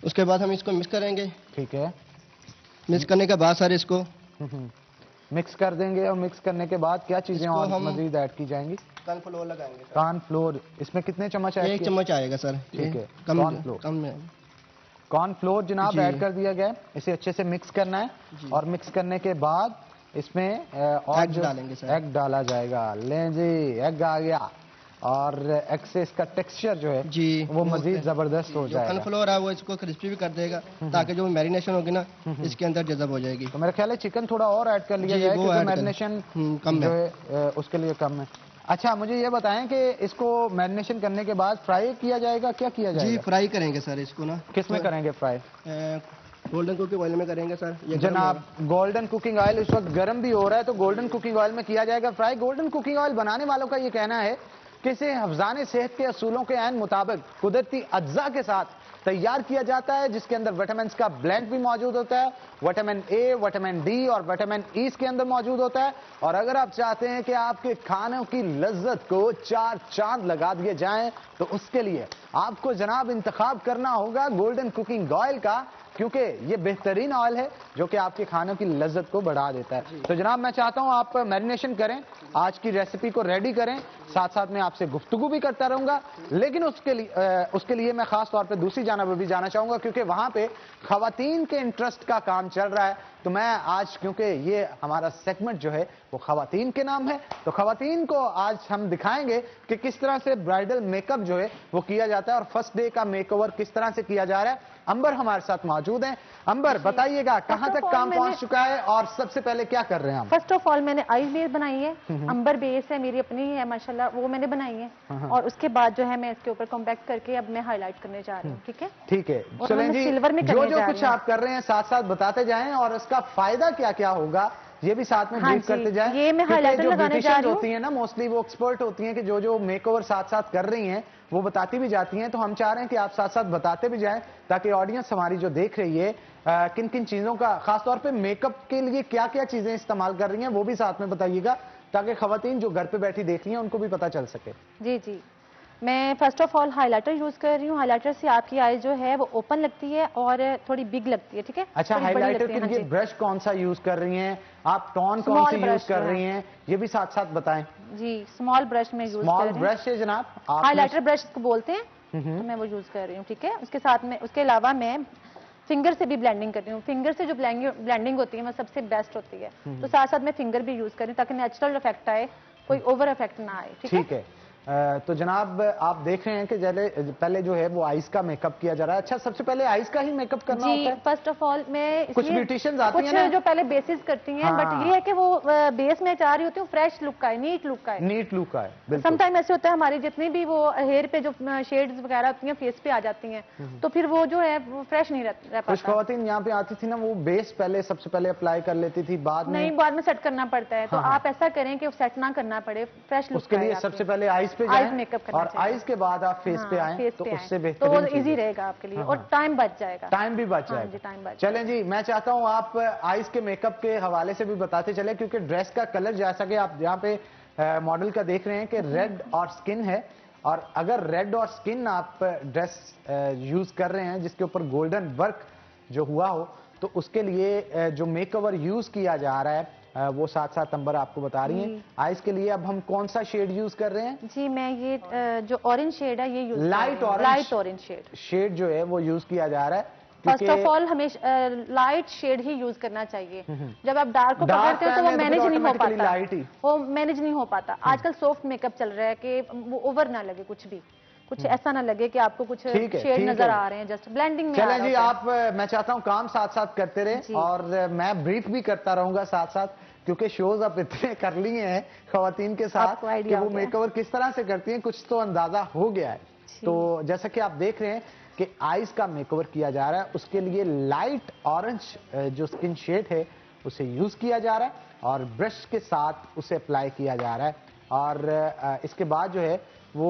Speaker 5: उसके बाद हम इसको मिक्स करेंगे, ठीक है। मिक्स करने के बाद सर इसको मिक्स कर देंगे, और मिक्स करने के बाद क्या चीजें और मजीद ऐड की जाएंगी? कॉर्नफ्लोर लगाएंगे। कॉर्नफ्लोर इसमें कितने चम्मच? 1 चम्मच आएगा सर, ठीक है। कॉर्नफ्लोर
Speaker 1: कॉर्नफ्लोर जनाब ऐड कर दिया गया। इसे अच्छे से मिक्स करना है और मिक्स करने के बाद इसमें और
Speaker 5: एग डालेंगे सर।
Speaker 1: एग डाला जाएगा। लें जी, एग आ गया, और एग से इसका टेक्सचर जो है जी वो मजीद जबरदस्त हो जाएगा।
Speaker 5: कॉर्नफ्लोर है वो इसको क्रिस्पी भी कर देगा, ताकि जो मैरिनेशन होगी ना इसके अंदर जज़ब हो जाएगी।
Speaker 1: तो मेरा ख्याल है चिकन थोड़ा और ऐड कर लिया जाए, क्योंकि मैरिनेशन कम जो है उसके लिए कम है। अच्छा, मुझे ये बताएं कि इसको मैरिनेशन करने के बाद फ्राई किया जाएगा? क्या किया जाएगा?
Speaker 5: जी फ्राई करेंगे सर इसको ना।
Speaker 1: किस में करेंगे फ्राई?
Speaker 5: गोल्डन कुकिंग ऑयल में करेंगे सर।
Speaker 1: जनाब गोल्डन कुकिंग ऑयल इस वक्त गर्म भी हो रहा है, तो गोल्डन कुकिंग ऑयल में किया जाएगा फ्राई। गोल्डन कुकिंग ऑयल बनाने वालों का ये कहना है कि इसे हफ्जाने सेहत के असूलों के ऐन मुताबिक कुदरती अज्जा के साथ तैयार किया जाता है, जिसके अंदर विटामिन का ब्लेंड भी मौजूद होता है। विटामिन ए, विटामिन डी और विटामिन ई इसके अंदर मौजूद होता है। और अगर आप चाहते हैं कि आपके खानों की लज्जत को 4 चांद लगा दिए जाएं, तो उसके लिए आपको जनाब इंतखाब करना होगा गोल्डन कुकिंग ऑयल का, क्योंकि ये बेहतरीन ऑयल है जो कि आपके खानों की लज्जत को बढ़ा देता है। तो जनाब मैं चाहता हूं आप मैरिनेशन करें, आज की रेसिपी को रेडी करें, साथ साथ में आपसे गुफ्तगू भी करता रहूंगा। लेकिन उसके लिए मैं खास तौर पे दूसरी जानब भी जाना चाहूंगा, क्योंकि वहां पे खवातीन के इंटरेस्ट का काम चल रहा है। तो मैं आज, क्योंकि ये हमारा सेगमेंट जो है वो खवातीन के नाम है, तो खवातीन को आज हम दिखाएंगे कि किस तरह से ब्राइडल मेकअप जो है वो किया जाता है और फर्स्ट डे का मेकओवर किस तरह से किया जा रहा है। अंबर हमारे साथ मौजूद हैं। अंबर बताइएगा कहां तक काम पहुंच चुका है और सबसे पहले क्या कर रहे हैं हम?
Speaker 4: फर्स्ट ऑफ ऑल मैंने आईज बेस बनाई है, अंबर बेस है मेरी अपनी है माशाल्लाह, वो मैंने बनाई है। और उसके बाद जो है मैं इसके ऊपर कॉम्पैक्ट करके अब मैं हाईलाइट करने जा रही हूँ। ठीक है,
Speaker 1: ठीक है। चलें जी,
Speaker 4: सिल्वर में
Speaker 1: जो जो कुछ आप कर रहे हैं साथ साथ बताते जाएं, और इसका फायदा क्या क्या होगा ये भी साथ में ब्रीफ करते जाएं।
Speaker 4: ये मैं हाईलाइटर लगाने जा रही हूं।
Speaker 1: होती है ना मोस्टली वो एक्सपर्ट होती हैं कि जो मेकओवर साथ साथ कर रही हैं वो बताती भी जाती हैं। तो हम चाह रहे हैं कि आप साथ साथ बताते भी जाएं, ताकि ऑडियंस हमारी जो देख रही है किन किन चीजों का, खासतौर पे मेकअप के लिए क्या क्या चीजें इस्तेमाल कर रही हैं वो भी साथ में बताइएगा, ताकि खवातीन जो घर पे बैठी देख रही हैं उनको भी पता चल सके।
Speaker 4: जी जी, मैं first of all highlighter use कर रही हूँ। हाइलाइटर से आपकी आई जो है वो ओपन लगती है और थोड़ी बिग लगती है। ठीक है।
Speaker 1: अच्छा, हाइलाइटर के लिए ब्रश कौन सा यूज कर रही हैं आप? टोन कौन सी यूज कर रही हैं ये भी साथ साथ बताएं।
Speaker 4: जी, स्मॉल ब्रश में यूज कर रही हूं।
Speaker 1: स्मॉल ब्रश है जनाब,
Speaker 4: हाइलाइटर ब्रश को बोलते हैं, तो मैं वो यूज कर रही हूँ। ठीक है। उसके साथ में, उसके अलावा मैं फिंगर से भी ब्लेंडिंग करती हूँ। फिंगर से जो ब्लेंडिंग होती है वो सबसे बेस्ट होती है। तो साथ साथ मैं फिंगर भी यूज कर रही हूँ ताकि नेचुरल इफेक्ट आए, कोई ओवर इफेक्ट ना आए। ठीक है।
Speaker 1: तो जनाब आप देख रहे हैं कि पहले जो है वो आइस का मेकअप किया जा रहा है। अच्छा, सबसे पहले आइस का ही मेकअप करना होता है?
Speaker 4: फर्स्ट ऑफ ऑल मैं
Speaker 1: कुछ ब्यूटिशियंस आती हैं ना
Speaker 4: जो पहले बेसिस करती हैं, बट ये है कि वो बेस में चाह रही होती हूँ फ्रेश लुक का है, नीट लुक का है। नीट लुक का है। समटाइम ऐसे होता है हमारी जितनी भी वो हेयर पे जो शेड्स वगैरह होती हैं फेस पे आ जाती हैं, तो फिर वो जो है वो फ्रेश नहीं रह पाता।
Speaker 1: कुछ ख़वातीन यहाँ पे आती थी ना, वो बेस पहले सबसे पहले अप्लाई कर लेती थी, बाद
Speaker 4: में सेट करना पड़ता है। तो आप ऐसा करें कि सेट ना करना पड़े, फ्रेश लुक।
Speaker 1: उसके लिए सबसे पहले आइस पे जाएं मेकअप और आइस के बाद आप फेस पे आएं, तो उससे बेहतरीन
Speaker 4: तो इजी रहेगा आपके लिए और टाइम बच जाएगा।
Speaker 1: टाइम भी बच जाएगा। चलें जी, मैं चाहता हूं आप आइस के मेकअप के हवाले से भी बताते चले, क्योंकि ड्रेस का कलर जैसा कि आप यहाँ पे मॉडल का देख रहे हैं कि रेड और स्किन है, और अगर रेड और स्किन आप ड्रेस यूज कर रहे हैं जिसके ऊपर गोल्डन वर्क जो हुआ हो, तो उसके लिए जो मेकओवर यूज किया जा रहा है वो 7-7 नंबर आपको बता रही हैं। आइस के लिए अब हम कौन सा शेड यूज कर रहे हैं?
Speaker 4: जी मैं ये जो ऑरेंज शेड है ये यूज
Speaker 1: लाइट ऑरेंज शेड जो है वो यूज किया जा रहा है।
Speaker 4: फर्स्ट ऑफ ऑल हमें लाइट शेड ही यूज करना चाहिए। जब आप डार्क को पकड़ते हैं तो वो मैनेज नहीं हो पाता, वो मैनेज नहीं हो पाता। आजकल सॉफ्ट मेकअप चल रहा है कि वो ओवर ना लगे, कुछ ऐसा ना लगे कि आपको कुछ शेड नजर आ रहे हैं, जस्ट ब्लेंडिंग में।
Speaker 1: चलें जी, आप मैं चाहता हूं काम साथ साथ करते रहे और मैं ब्रीफ भी करता रहूंगा साथ साथ, क्योंकि शोज आप इतने कर लिए हैं खवातीन के साथ कि वो मेकओवर किस तरह से करती हैं, कुछ तो अंदाजा हो गया है। तो जैसा कि आप देख रहे हैं कि आइस का मेकओवर किया जा रहा है, उसके लिए लाइट ऑरेंज जो स्किन शेड है उसे यूज किया जा रहा है और ब्रश के साथ उसे अप्लाई किया जा रहा है। और इसके बाद जो है वो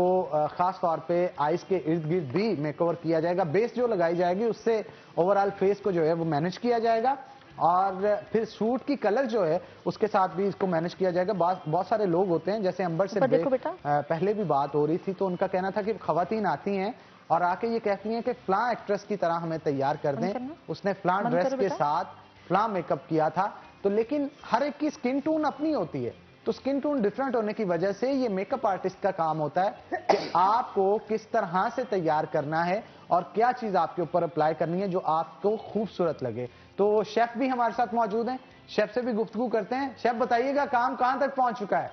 Speaker 1: खास तौर पे आइस के इर्द गिर्द भी मेकओवर किया जाएगा। बेस जो लगाई जाएगी उससे ओवरऑल फेस को जो है वो मैनेज किया जाएगा, और फिर सूट की कलर जो है उसके साथ भी इसको मैनेज किया जाएगा। बहुत सारे लोग होते हैं, जैसे अंबर से पहले भी बात हो रही थी, तो उनका कहना था कि खवातीन आती हैं और आके ये कहती हैं कि फ्लां एक्ट्रेस की तरह हमें तैयार कर दें, उसने फ्लां ड्रेस के साथ फ्लां मेकअप किया था। तो लेकिन हर एक की स्किन टोन अपनी होती है, तो स्किन टोन डिफरेंट होने की वजह से ये मेकअप आर्टिस्ट का काम होता है कि आपको किस तरह से तैयार करना है और क्या चीज आपके ऊपर अप्लाई करनी है जो आपको खूबसूरत लगे। तो शेफ भी हमारे साथ मौजूद हैं, शेफ से भी गुफ्तगू करते हैं। शेफ बताइएगा काम कहां तक पहुंच चुका है?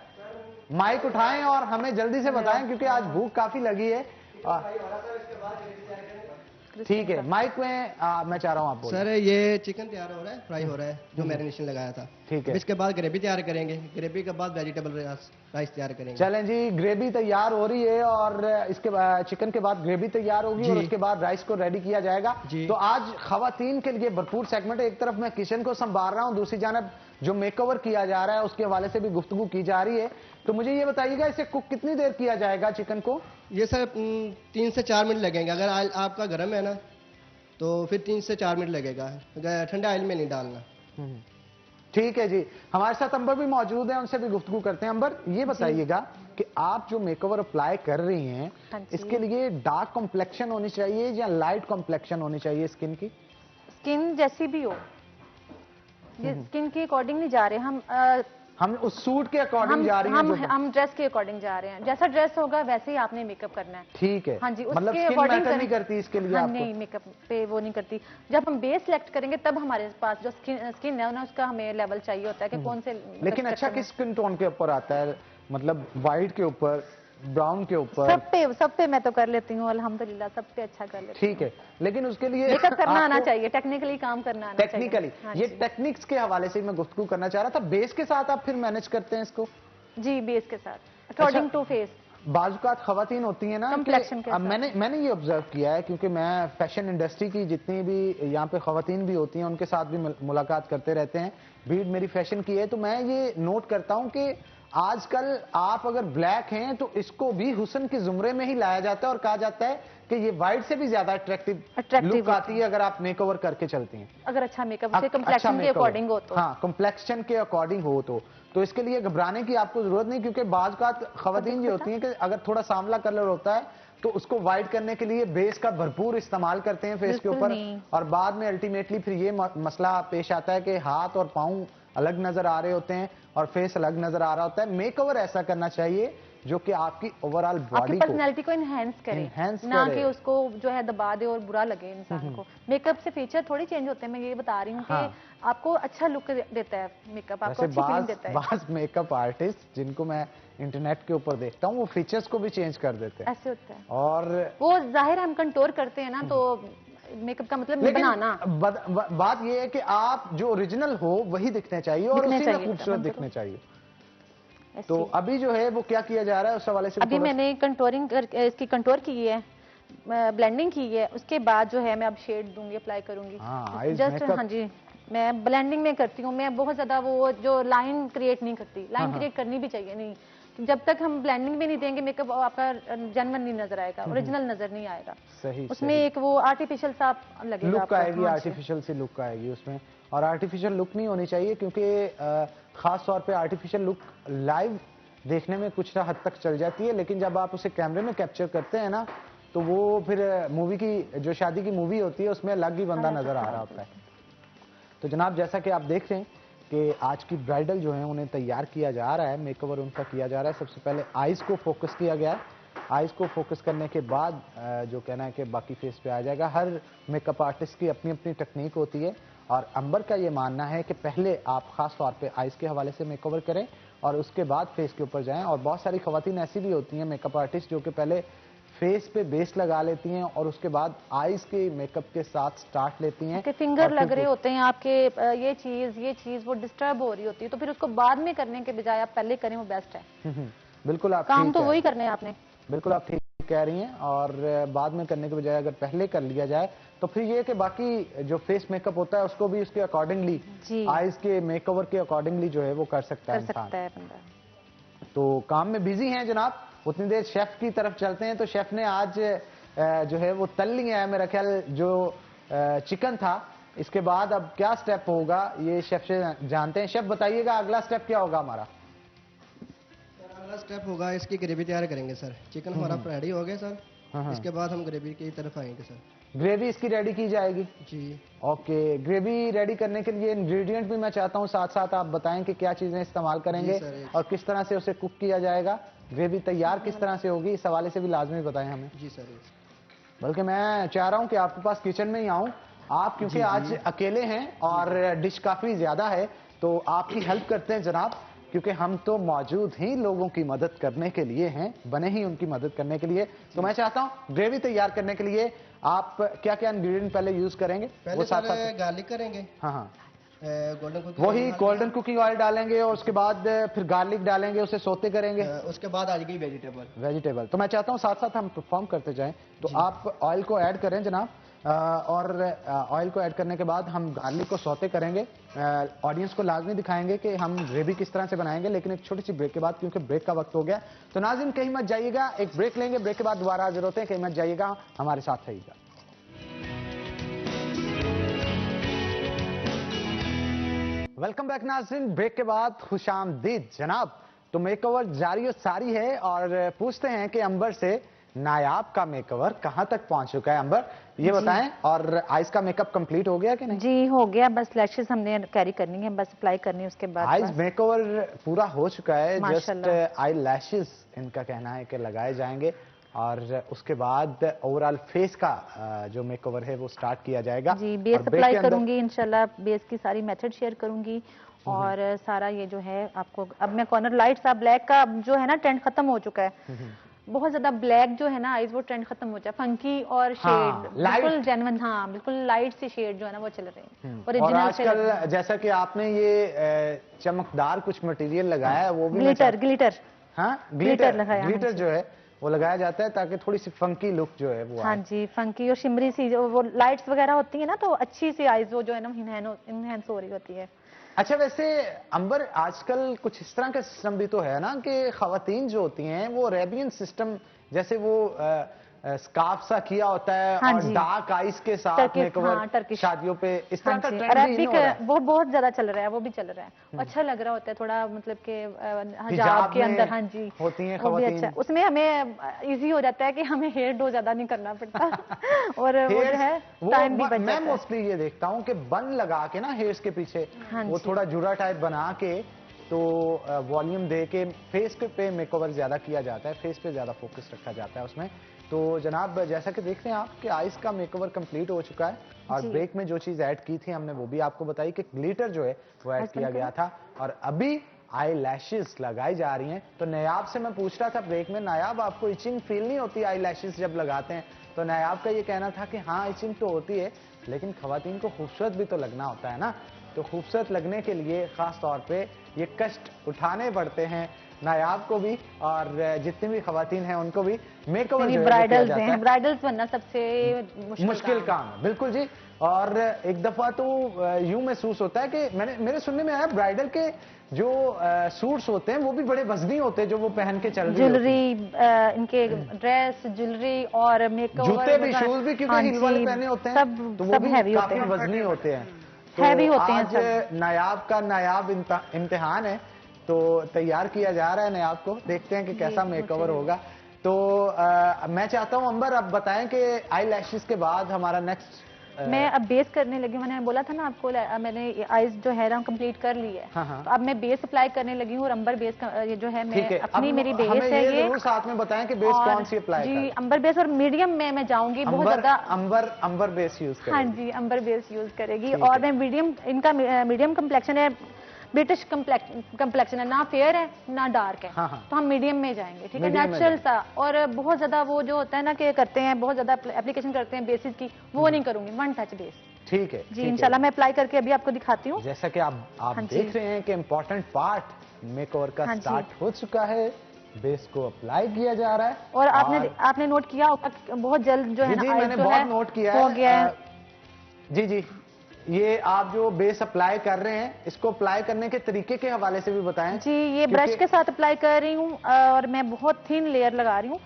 Speaker 1: माइक उठाएं और हमें जल्दी से बताएं क्योंकि आज भूख काफी लगी है। ठीक है, माइक में मैं चाह रहा हूँ आप बोलें।
Speaker 5: सर ये चिकन तैयार हो रहा है, फ्राई हो रहा है, जो मैरिनेशन लगाया था।
Speaker 1: ठीक है,
Speaker 5: इसके बाद ग्रेवी तैयार करेंगे, ग्रेवी के बाद वेजिटेबल राइस तैयार करेंगे।
Speaker 1: चलें जी, ग्रेवी तैयार हो रही है और इसके बाद चिकन के बाद ग्रेवी तैयार होगी और उसके बाद राइस को रेडी किया जाएगा। तो आज खवातीन के लिए भरपूर सेगमेंट है। एक तरफ मैं किचन को संभाल रहा हूँ, दूसरी जानब जो मेकओवर किया जा रहा है उसके हवाले से भी गुफ्तगू की जा रही है। तो मुझे ये बताइएगा इसे कुक कितनी देर किया जाएगा चिकन को?
Speaker 5: ये सर 3 से 4 मिनट लगेंगे। अगर ऑयल आपका गर्म है ना तो फिर 3 से 4 मिनट लगेगा, ठंडा ऑयल में नहीं डालना।
Speaker 1: ठीक है जी, हमारे साथ अंबर भी मौजूद है, उनसे भी गुफ्तगू करते हैं। अंबर, ये बताइएगा कि आप जो मेकओवर अप्लाई कर रही हैं इसके लिए डार्क कॉम्प्लेक्शन होनी चाहिए या लाइट कॉम्प्लेक्शन होनी चाहिए स्किन की?
Speaker 4: स्किन जैसी भी हो, स्किन के अकॉर्डिंग नहीं जा रहे
Speaker 1: हम उस सूट के अकॉर्डिंग जा रही हैं।
Speaker 4: हम ड्रेस के अकॉर्डिंग जा रहे हैं, जैसा ड्रेस होगा वैसे ही आपने मेकअप करना है।
Speaker 1: ठीक है,
Speaker 4: हाँ जी,
Speaker 1: मतलब स्किन मैटर नहीं करती इसके लिए आपको?
Speaker 4: नहीं, मेकअप पे वो नहीं करती। जब हम बेस सिलेक्ट करेंगे तब हमारे पास जो स्किन है ना उसका हमें लेवल चाहिए होता है कि कौन से।
Speaker 1: लेकिन अच्छा किस स्किन टोन के ऊपर आता है, मतलब व्हाइट के ऊपर, ब्राउन के ऊपर?
Speaker 4: सब पे मैं तो कर लेती हूँ अल्हम्दुलिल्लाह, सब पे अच्छा कर लेती हूँ।
Speaker 1: ठीक है, लेकिन उसके लिए
Speaker 4: मेकअप करना आना चाहिए, टेक्निकली काम करना आना चाहिए।
Speaker 1: टेक्निकली ये टेक्निक्स के हवाले से मैं गुफ्तगू करना चाह रहा था। बेस के साथ आप फिर मैनेज करते हैं इसको?
Speaker 4: जी, बेस के साथ अकॉर्डिंग टू फेस।
Speaker 1: बाजुकात खवातीन होती है ना, अब मैंने ये ऑब्जर्व किया है क्योंकि मैं फैशन इंडस्ट्री की जितनी भी यहाँ पे खवातीन भी होती हैं उनके साथ भी मुलाकात करते रहते हैं, भीड़ मेरी फैशन की है, तो मैं ये नोट करता हूँ कि आजकल आप अगर ब्लैक हैं तो इसको भी हुस्न के जुमरे में ही लाया जाता है और कहा जाता है कि ये व्हाइट से भी ज्यादा अट्रैक्टिव लुक आती है अगर आप मेकओवर करके चलती हैं,
Speaker 4: अगर अच्छा मेकअप कम्प्लेक्शन के अकॉर्डिंग हो तो।
Speaker 1: हाँ, कम्प्लेक्शन के अकॉर्डिंग हो तो इसके लिए घबराने की आपको जरूरत नहीं, क्योंकि बाज़ खवातीन ये होती हैं कि अगर थोड़ा सांवला कलर होता है तो उसको व्हाइट करने के लिए बेस का भरपूर इस्तेमाल करते हैं फेस के ऊपर, और बाद में अल्टीमेटली फिर ये मसला पेश आता है कि हाथ और पाँव अलग नजर आ रहे होते हैं और फेस अलग नजर आ रहा होता है। मेकओवर ऐसा करना चाहिए जो कि आपकी ओवरऑल
Speaker 4: आपकी
Speaker 1: बॉडी को,
Speaker 4: पर्सनैलिटी को इनहेंस करे, ना कि उसको जो है दबा दे और बुरा लगे इंसान को। मेकअप से फीचर थोड़ी चेंज होते हैं, मैं ये बता रही हूँ कि आपको अच्छा लुक देता है मेकअप, आपको अच्छी फीलिंग देता है।
Speaker 1: बास मेकअप आर्टिस्ट जिनको मैं इंटरनेट के ऊपर देखता हूँ, वो फीचर्स को भी चेंज कर देते हैं।
Speaker 4: ऐसे होता है,
Speaker 1: और
Speaker 4: वो जाहिर हम कंटोर करते हैं ना, तो मेकअप का मतलब बनाना।
Speaker 1: बात ये है कि आप जो ओरिजिनल हो वही दिखने चाहिए और उसी में खूबसूरत दिखने चाहिए। तो अभी जो है वो क्या किया जा रहा है उस हवाले से?
Speaker 4: अभी मैंने कंटोरिंग इसकी कंटोर की है, ब्लेंडिंग की है, उसके बाद जो है मैं अब शेड दूंगी, अप्लाई करूंगी। जस्ट हाँ जी, मैं ब्लेंडिंग में करती हूँ, मैं बहुत ज्यादा वो जो लाइन क्रिएट नहीं करती। लाइन क्रिएट करनी भी चाहिए नहीं, जब तक हम ब्लेंडिंग भी नहीं देंगे मेकअप आपका जेन्युइन नहीं नजर आएगा, ओरिजिनल नजर नहीं आएगा।
Speaker 1: सही,
Speaker 4: उसमें एक वो आर्टिफिशियल सा लगेगा,
Speaker 1: लुक आएगी, आर्टिफिशियल सी लुक आएगी उसमें। और आर्टिफिशियल लुक नहीं होनी चाहिए, क्योंकि खास तौर पे आर्टिफिशियल लुक लाइव देखने में कुछ हद तक चल जाती है, लेकिन जब आप उसे कैमरे में कैप्चर करते हैं ना, तो वो फिर मूवी की जो शादी की मूवी होती है उसमें अलग ही बंदा नजर आ रहा होता है। तो जनाब, जैसा कि आप देख रहे हैं कि आज की ब्राइडल जो है उन्हें तैयार किया जा रहा है, मेकओवर उनका किया जा रहा है। सबसे पहले आईज को फोकस किया गया है। आईज को फोकस करने के बाद जो कहना है कि बाकी फेस पे आ जाएगा। हर मेकअप आर्टिस्ट की अपनी अपनी टेक्निक होती है, और अंबर का ये मानना है कि पहले आप खास तौर पे आईज के हवाले से मेकओवर करें और उसके बाद फेस के ऊपर जाएं। और बहुत सारी खवातीन ऐसी भी होती हैं मेकअप आर्टिस्ट जो कि पहले फेस पे बेस लगा लेती हैं और उसके बाद आईज के मेकअप के साथ स्टार्ट लेती हैं।
Speaker 4: फिंगर लग रहे होते हैं आपके, ये चीज वो डिस्टर्ब हो रही होती है, तो फिर उसको बाद में करने के बजाय आप पहले करें, वो बेस्ट है।
Speaker 1: बिल्कुल, आप
Speaker 4: काम तो वही करने हैं आपने।
Speaker 1: बिल्कुल आप ठीक कह रही हैं। और बाद में करने के बजाय अगर पहले कर लिया जाए तो फिर ये कि बाकी जो फेस मेकअप होता है उसको भी उसके अकॉर्डिंगली, आईज के मेकओवर के अकॉर्डिंगली जो है वो कर सकता है इंसान। तो काम में बिजी हैं जनाब, उतनी देर शेफ की तरफ चलते हैं। तो शेफ ने आज जो है वो तल लिया है मेरा ख्याल, जो चिकन था। इसके बाद अब क्या स्टेप होगा ये शेफ से जानते हैं। शेफ बताइएगा अगला स्टेप क्या होगा हमारा?
Speaker 5: अगला स्टेप होगा इसकी ग्रेवी तैयार करेंगे सर। चिकन हमारा रेडी हो गया सर, इसके बाद हम ग्रेवी की तरफ आएंगे सर।
Speaker 1: ग्रेवी इसकी रेडी की जाएगी
Speaker 5: जी।
Speaker 1: ओके, ग्रेवी रेडी करने के लिए इंग्रेडिएंट भी मैं चाहता हूँ साथ साथ आप बताएं कि क्या चीजें इस्तेमाल करेंगे और किस तरह से उसे कुक किया जाएगा। ग्रेवी तैयार किस तरह से होगी, इस हवाले से भी लाजमी बताएं हमें।
Speaker 5: जी सर।
Speaker 1: बल्कि मैं चाह रहा हूँ कि आपके पास किचन में ही आऊँ आप, क्योंकि आज अकेले हैं और डिश काफी ज्यादा है, तो आपकी हेल्प करते हैं जनाब, क्योंकि हम तो मौजूद ही लोगों की मदद करने के लिए हैं, बने ही उनकी मदद करने के लिए। तो मैं चाहता हूँ ग्रेवी तैयार करने के लिए आप क्या क्या इंग्रेडिएंट पहले यूज करेंगे?
Speaker 5: पहले वो साथ गार्लिक करेंगे।
Speaker 1: हाँ,
Speaker 5: गोल्डन कुकिंग,
Speaker 1: वही गोल्डन कुकिंग ऑयल डालेंगे और उसके बाद फिर गार्लिक डालेंगे, उसे सोते करेंगे।
Speaker 5: उसके बाद आ जाएगी वेजिटेबल।
Speaker 1: तो मैं चाहता हूँ साथ साथ हम परफॉर्म करते जाएं। तो आप ऑयल को ऐड करें जनाब, और ऑयल को ऐड करने के बाद हम गार्लिक को सौते करेंगे। ऑडियंस को लाजमी दिखाएंगे कि हम ग्रेवी किस तरह से बनाएंगे, लेकिन एक छोटी सी ब्रेक के बाद, क्योंकि ब्रेक का वक्त हो गया। तो नाज़रीन कहीं मत जाइएगा, एक ब्रेक लेंगे, ब्रेक के बाद दोबारा हाजिर होते हैं। कहीं मत जाइएगा, हमारे साथ रहिएगा। वेलकम बैक नाज़रीन, ब्रेक के बाद खुशामदीद जनाब। तो मेकओवर जारी और सारी है और पूछते हैं कि अंबर से नायाब का मेकओवर कहां तक पहुंच चुका है। अंबर ये बताएं, और आइज का मेकअप कंप्लीट हो गया कि नहीं?
Speaker 4: जी हो गया, बस लैशेस हमने कैरी करनी है, बस अप्लाई करनी है, उसके बाद
Speaker 1: आइज मेकओवर पूरा हो चुका है। जस्ट आई लैशेस इनका कहना है कि लगाए जाएंगे और उसके बाद ओवरऑल फेस का जो मेकओवर है वो स्टार्ट किया जाएगा।
Speaker 4: जी, बेस अप्लाई करूंगी इंशाल्लाह, बेस की सारी मेथड शेयर करूंगी और सारा ये जो है आपको। अब मैं कॉर्नर लाइट सा ब्लैक का जो है ना ट्रेंड खत्म हो चुका है, बहुत ज्यादा ब्लैक जो है ना आइज, वो ट्रेंड खत्म हो जाए। फंकी और शेड बिल्कुल जेन्युइन, हाँ बिल्कुल लाइट से शेड जो है ना वो चल रहे हैं
Speaker 1: और आजकल जैसा कि आपने ये चमकदार कुछ मटेरियल लगाया है, वो भी
Speaker 4: ग्लिटर
Speaker 1: ग्लिटर जो है वो लगाया जाता है ताकि थोड़ी सी फंकी लुक जो है वो।
Speaker 4: हाँ जी, फंकी और शिमरी सी जो वो लाइट्स वगैरह होती है ना, तो अच्छी सी आइज वो जो है ना इनहेंस हो रही होती है।
Speaker 1: अच्छा, वैसे अंबर आजकल कुछ इस तरह का सिस्टम भी तो है ना कि खवातीन जो होती हैं वो अरेबियन सिस्टम, जैसे वो स्कार्फ सा किया होता है और डार्क आइज के साथ मेकओवर शादियों पे, इस तरह का ट्रेंड भी
Speaker 4: वो बहुत ज्यादा चल रहा है, वो भी चल रहा है। अच्छा लग रहा होता है थोड़ा, मतलब के हिजाब के अंदर हाँ जी
Speaker 1: होती हैं
Speaker 4: खवातीन। अच्छा, उसमें हमें इजी हो जाता है कि हमें हेयर डो ज्यादा नहीं करना पड़ता और वो जो है टाइम भी बच जाता है।
Speaker 1: मैं मोस्टली ये देखता हूँ कि बन लगा के ना हेयर्स के पीछे वो थोड़ा जुड़ा टाइप बना के तो वॉल्यूम दे के फेस पे मेकओवर ज़्यादा किया जाता है, फेस पे ज़्यादा फोकस रखा जाता है उसमें। तो जनाब जैसा कि देख रहे हैं आप कि आइस का मेकओवर कंप्लीट हो चुका है और ब्रेक में जो चीज़ ऐड की थी हमने वो भी आपको बताई कि ग्लिटर जो है वो ऐड किया गया था और अभी आई लैशेस लगाई जा रही हैं। तो नायाब से मैं पूछ रहा था ब्रेक में, नायाब आपको इचिंग फील नहीं होती आई लैशेस जब लगाते हैं? तो नायाब का ये कहना था कि हाँ इचिंग तो होती है, लेकिन खवातीन को खूबसूरत भी तो लगना होता है ना। तो खूबसूरत लगने के लिए खास तौर पे ये कष्ट उठाने पड़ते हैं नायाब को भी और जितनी भी खवातीन हैं उनको भी। मेकओवर जो
Speaker 4: ब्राइडल्स हैं, ब्राइडल्स बनना सबसे
Speaker 1: मुश्किल काम है, बिल्कुल जी। और एक दफा तो यूं महसूस होता है कि मेरे सुनने में आया ब्राइडल के जो सूट्स होते हैं वो भी बड़े वजनी होते हैं जो वो पहन के चल रही
Speaker 4: ज्वेलरी, इनके ड्रेस, ज्वेलरी और मेकओवर,
Speaker 1: जूते भी, शूज भी, क्योंकि हील वाले पहने होते हैं
Speaker 4: सब,
Speaker 1: तो वो भी काफी
Speaker 4: हैं,
Speaker 1: वजनी होते हैं। तो
Speaker 4: हैवी होते हैं
Speaker 1: आज नायाब का नायाब इम्तिहान है, तो तैयार किया जा रहा है नायाब को, देखते हैं कि कैसा मेकओवर होगा। तो मैं चाहता हूं अंबर अब बताएं कि आई लैशेस के बाद हमारा नेक्स्ट
Speaker 4: मैं अब बेस करने लगी। मैंने बोला था ना आपको, मैंने आईज जो है ना कंप्लीट कर ली है।
Speaker 1: हाँ।
Speaker 4: तो अब मैं बेस अप्लाई करने लगी हूँ और अंबर बेस ये जो है मैं अपनी मेरी बेस
Speaker 1: हमें
Speaker 4: है ये
Speaker 1: जरूर साथ में बताएं कि बेस कौन सी अप्लाई
Speaker 4: जी अंबर बेस और मीडियम में मैं जाऊंगी बहुत ज्यादा।
Speaker 1: अंबर बेस यूज करेगी?
Speaker 4: हाँ जी अंबर बेस यूज करेगी और मैं मीडियम, इनका मीडियम कम्प्लेक्शन है, ब्रिटिश कम्प्लेक्शन है, ना फेयर है ना डार्क है।
Speaker 1: हाँ।
Speaker 4: तो हम मीडियम में जाएंगे, ठीक है, नेचुरल सा। और बहुत ज्यादा वो जो होता है ना कि करते हैं बहुत ज्यादा एप्लीकेशन करते हैं बेसिस की, वो नहीं करूंगी, वन टच बेस।
Speaker 1: ठीक है
Speaker 4: जी इंशाल्लाह मैं अप्लाई करके अभी आपको दिखाती हूँ।
Speaker 1: जैसा कि आप देख रहे हैं कि इम्पोर्टेंट पार्ट मेकओवर का स्टार्ट हो चुका है, बेस को अप्लाई किया जा रहा है।
Speaker 4: और आपने नोट किया बहुत जल्द जो है ना,
Speaker 1: मैंने बहुत नोट किया है। जी ये आप जो बेस अप्लाई कर रहे हैं इसको अप्लाई करने के तरीके के हवाले से भी बताएं।
Speaker 4: जी ये ब्रश के साथ अप्लाई कर रही हूँ और मैं बहुत थिन लेयर लगा रही हूँ,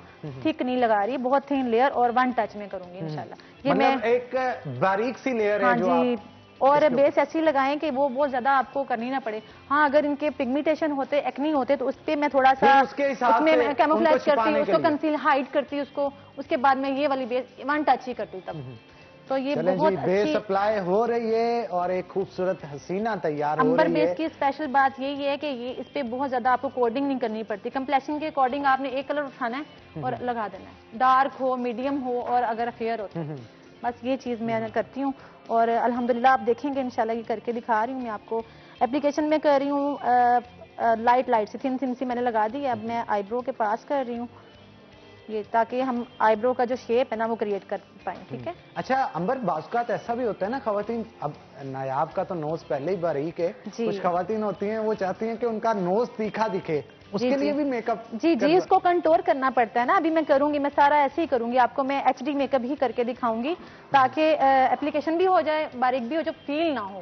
Speaker 4: थिक नहीं लगा रही, बहुत थिन लेयर और वन टच में करूंगी इंशाल्लाह। ये
Speaker 1: मतलब एक बारीक सी लेयर है जो
Speaker 4: जी और बेस ऐसी लगाएं कि वो बहुत ज्यादा आपको करनी ना पड़े। हाँ अगर इनके पिगमेंटेशन होते, एक्नी होते तो उस पर मैं थोड़ा सा उसमें कैमोफ्लेज करती हूँ, उसको कंसील हाइड करती हूँ उसको, उसके बाद मैं ये वाली बेस वन टच ही करती हूँ तब। तो ये बहुत
Speaker 1: बेस अप्लाई हो रही है और एक खूबसूरत हसीना तैयार हो रही है।
Speaker 4: अंबर बेस की स्पेशल बात यही है कि ये इस पे बहुत ज्यादा आपको कोडिंग नहीं करनी पड़ती। कम्प्लेक्शन के अकॉर्डिंग आपने एक कलर उठाना है और लगा देना है, डार्क हो, मीडियम हो और अगर फेयर हो, बस ये चीज मैं करती हूँ। और अल्हम्दुलिल्लाह आप देखेंगे इंशाल्लाह ये करके दिखा रही हूँ मैं आपको। एप्लीकेशन में कर रही हूँ लाइट से, थिन सी मैंने लगा दी है। अब मैं आईब्रो के पास कर रही हूँ ये, ताकि हम आईब्रो का जो शेप है ना वो क्रिएट कर पाए, ठीक है।
Speaker 1: अच्छा अंबर बाज़ ऐसा भी होता है ना खवातीन, अब नायाब का तो नोज पहले ही बारीक है, कुछ खवातीन होती हैं वो चाहती हैं कि उनका नोज तीखा दिखे, उसके लिए भी मेकअप
Speaker 4: जी इसको कंटूर करना पड़ता है ना। अभी मैं करूंगी, मैं सारा ऐसे ही करूंगी, आपको मैं एचडी मेकअप ही करके दिखाऊंगी ताकि एप्लीकेशन भी हो जाए, बारीक भी हो, जो फील ना हो,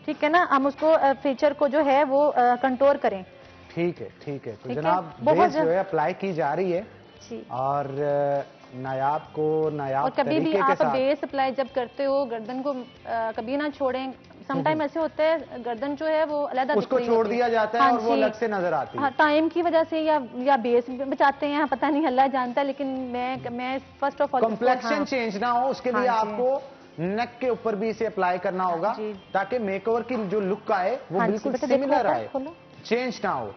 Speaker 4: ठीक है ना। हम उसको फीचर को जो है वो कंटूर करें।
Speaker 1: ठीक है तो जनाब बेस जो है अप्लाई की जा रही है और नायाब
Speaker 4: और कभी भी आप बेस अप्लाई जब करते हो गर्दन को कभी ना छोड़ें। समटाइम ऐसे होता है गर्दन जो है वो अलग
Speaker 1: उसको छोड़ दिया जाता है और वो अलग से नजर आती है।
Speaker 4: टाइम की वजह से या बेस बचाते हैं, पता नहीं, अल्लाह जानता है। लेकिन मैं first of all
Speaker 1: complexion change ना हो उसके लिए आपको नेक के ऊपर भी इसे अप्लाई करना होगा ताकि मेकओवर की जो लुक आए वो बिल्कुल सिमिलर आए, चेंज ना हो।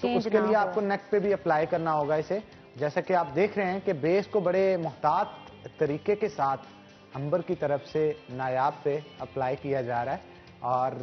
Speaker 1: तो उसके लिए आपको नेक पे भी अप्लाई करना होगा इसे। जैसा कि आप देख रहे हैं कि बेस को बड़े मुहतात तरीके के साथ अंबर की तरफ से नायाब पे अप्लाई किया जा रहा है और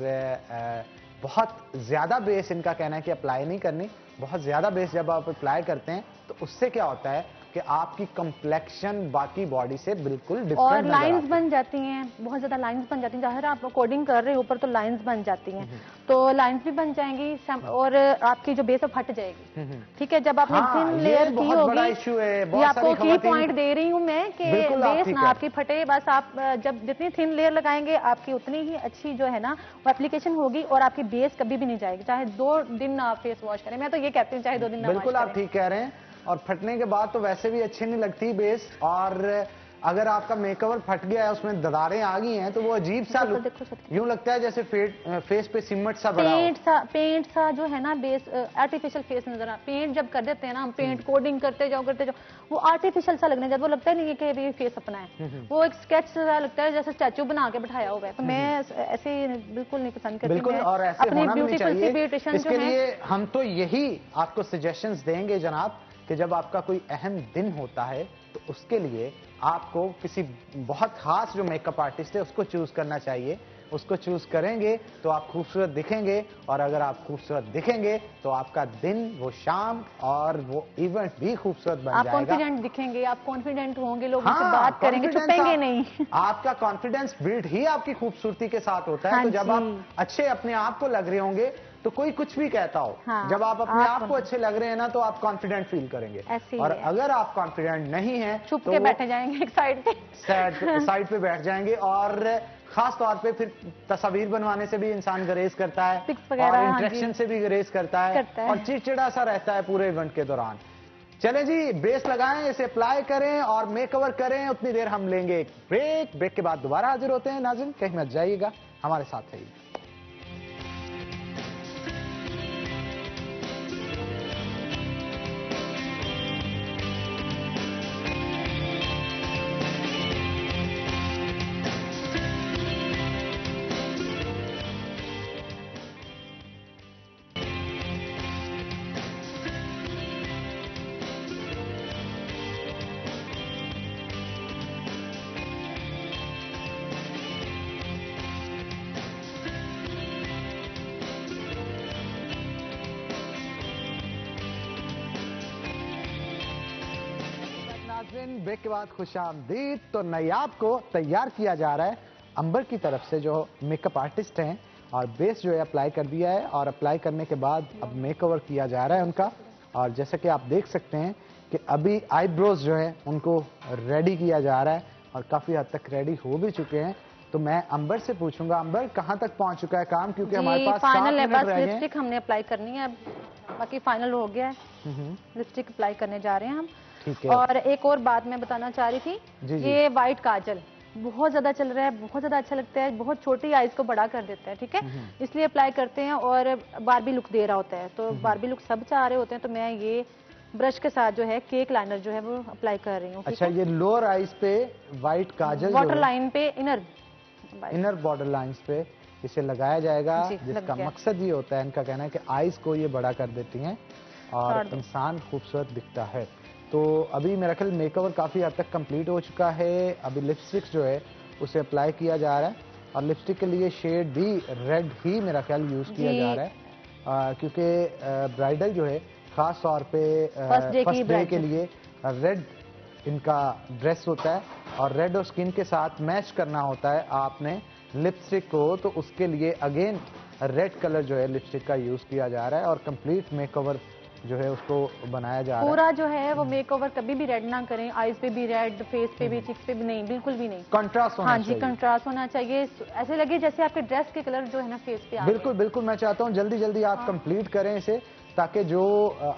Speaker 1: बहुत ज़्यादा बेस इनका कहना है कि अप्लाई नहीं करनी। बहुत ज़्यादा बेस जब आप अप्लाई करते हैं तो उससे क्या होता है कि आपकी कंप्लेक्शन बाकी बॉडी से बिल्कुल डिफरेंट
Speaker 4: और लाइंस बन जाती हैं, बहुत ज्यादा लाइंस बन जाती हैं। ज़ाहिर आप कोडिंग कर रहे हो ऊपर तो लाइंस बन जाती हैं, तो लाइंस भी बन जाएंगी और आपकी जो बेस हट जाएगी, ठीक है। जब आपने थिन लेयर की होगी, ये आपको की पॉइंट दे रही हूँ मैं कि बेस ना आपकी फटे। बस आप जब जितनी थिन लेयर लगाएंगे आपकी उतनी ही अच्छी जो है ना वो एप्लीकेशन होगी और आपकी बेस कभी भी नहीं जाएगी, चाहे 2 दिन आप फेस वॉश करें। मैं तो ये कहती हूँ चाहे 2 दिन ना।
Speaker 1: बिल्कुल आप ठीक कह रहे हैं। और फटने के बाद तो वैसे भी अच्छी नहीं लगती बेस। और अगर आपका मेकओवर फट गया है, उसमें दरारें आ गई हैं, तो वो अजीब सा यूं लगता है जैसे फेस पे सिमट सा बड़ा
Speaker 4: पेंट सा जो है ना बेस आर्टिफिशियल फेस नजर आ। पेंट जब कर देते हैं ना हम, पेंट कोडिंग करते जाओ वो आर्टिफिशियल सा लगने जाता, वो लगता है नहीं कि ये फेस अपना है, वो एक स्केच सा लगता है जैसे स्टैचू बना के बैठाया हुआ है। तो मैं ऐसे बिल्कुल नहीं पसंद करती।
Speaker 1: बिल्कुल, और ऐसे होना भी नहीं चाहिए। इसके लिए हम तो यही आपको सजेशंस देंगे जनाब कि जब आपका कोई अहम दिन होता है तो उसके लिए आपको किसी बहुत खास जो मेकअप आर्टिस्ट है उसको चूज करना चाहिए। उसको चूज करेंगे तो आप खूबसूरत दिखेंगे, और अगर आप खूबसूरत दिखेंगे तो आपका दिन, वो शाम और वो इवेंट भी खूबसूरत बन जाएगा।
Speaker 4: आप कॉन्फिडेंट दिखेंगे, आप कॉन्फिडेंट होंगे, लोगों से बात करेंगे, छुपेंगे नहीं।
Speaker 1: आपका कॉन्फिडेंस बिल्ड ही आपकी खूबसूरती के साथ होता है। तो जब आप अच्छे अपने आप को लग रहे होंगे तो कोई कुछ भी कहता हो, जब आप अपने आप को अच्छे लग रहे हैं ना, तो आप कॉन्फिडेंट फील करेंगे। और अगर आप कॉन्फिडेंट नहीं है
Speaker 4: तो चुप के बैठे जाएंगे एक साइड पे,
Speaker 1: साइड पे बैठ जाएंगे। और खास तौर पे फिर तस्वीर बनवाने से भी इंसान गरेज करता है, और इंटरेक्शन से भी गरेज करता है, और चिड़चिड़ा सा रहता है पूरे इवेंट के दौरान। चले जी, बेस लगाएं, इसे अप्लाई करें और मेकओवर करें। उतनी देर हम लेंगे एक ब्रेक। ब्रेक के बाद दोबारा हाजिर होते हैं। नाज़रीन, कहीं मत जाइएगा, हमारे साथ रहिए। ब्रेक के बाद खुशामदीद। तो नयाब को तैयार किया जा रहा है अंबर की तरफ से, जो मेकअप आर्टिस्ट हैं, और बेस जो है अप्लाई कर दिया है, और अप्लाई करने के बाद अब मेकओवर किया जा रहा है उनका। और जैसे कि आप देख सकते हैं कि अभी आईब्रोज जो है उनको रेडी किया जा रहा है, और काफ़ी हद तक रेडी हो भी चुके हैं। तो मैं अंबर से पूछूंगा, अंबर कहाँ तक पहुँच चुका है काम, क्योंकि हमारे पास
Speaker 4: फाइनल है, बस लिपस्टिक हमने अप्लाई करनी है, बाकी फाइनल हो गया है। लिपस्टिक अप्लाई करने जा रहे हैं हम। और एक और बात मैं बताना चाह रही थी, ये व्हाइट काजल बहुत ज्यादा चल रहा है, बहुत ज्यादा अच्छा लगता है, बहुत छोटी आईज को बड़ा कर देता है, ठीक है, इसलिए अप्लाई करते हैं, और बारबी लुक दे रहा होता है। तो बारबी लुक सब चाह रहे होते हैं, तो मैं ये ब्रश के साथ जो है केक लाइनर जो है वो अप्लाई कर रही हूँ।
Speaker 1: अच्छा, ये लोअर आईज पे व्हाइट काजल,
Speaker 4: वाटर लाइन पे,
Speaker 1: इनर बॉर्डर लाइंस पे इसे लगाया जाएगा, जिसका मकसद ये होता है, इनका कहना है कि आईज को ये बड़ा कर देती हैं और इंसान खूबसूरत दिखता है। तो अभी मेरा ख्याल मेकओवर काफ़ी हद तक कंप्लीट हो चुका है। अभी लिपस्टिक जो है उसे अप्लाई किया जा रहा है, और लिपस्टिक के लिए शेड भी रेड ही मेरा ख्याल यूज़ किया जा रहा है, क्योंकि ब्राइडल जो है ख़ास तौर पे फर्स्ट डे के लिए रेड इनका ड्रेस होता है, और रेड और स्किन के साथ मैच करना होता है आपने लिपस्टिक को। तो उसके लिए अगेन रेड कलर जो है लिपस्टिक का यूज़ किया जा रहा है, और कंप्लीट मेकओवर जो है उसको बनाया जा रहा है।
Speaker 4: पूरा जो है वो मेकओवर कभी भी रेड ना करें, आईज पे भी रेड, फेस पे भी, चिक्स पे भी नहीं, बिल्कुल भी नहीं।
Speaker 1: कंट्रास्ट होना चाहिए।
Speaker 4: हाँ जी, कंट्रास्ट होना चाहिए, ऐसे लगे जैसे आपके ड्रेस के कलर जो है ना फेस पे आ।
Speaker 1: बिल्कुल बिल्कुल, मैं चाहता हूँ जल्दी जल्दी आप कंप्लीट करें इसे, ताकि जो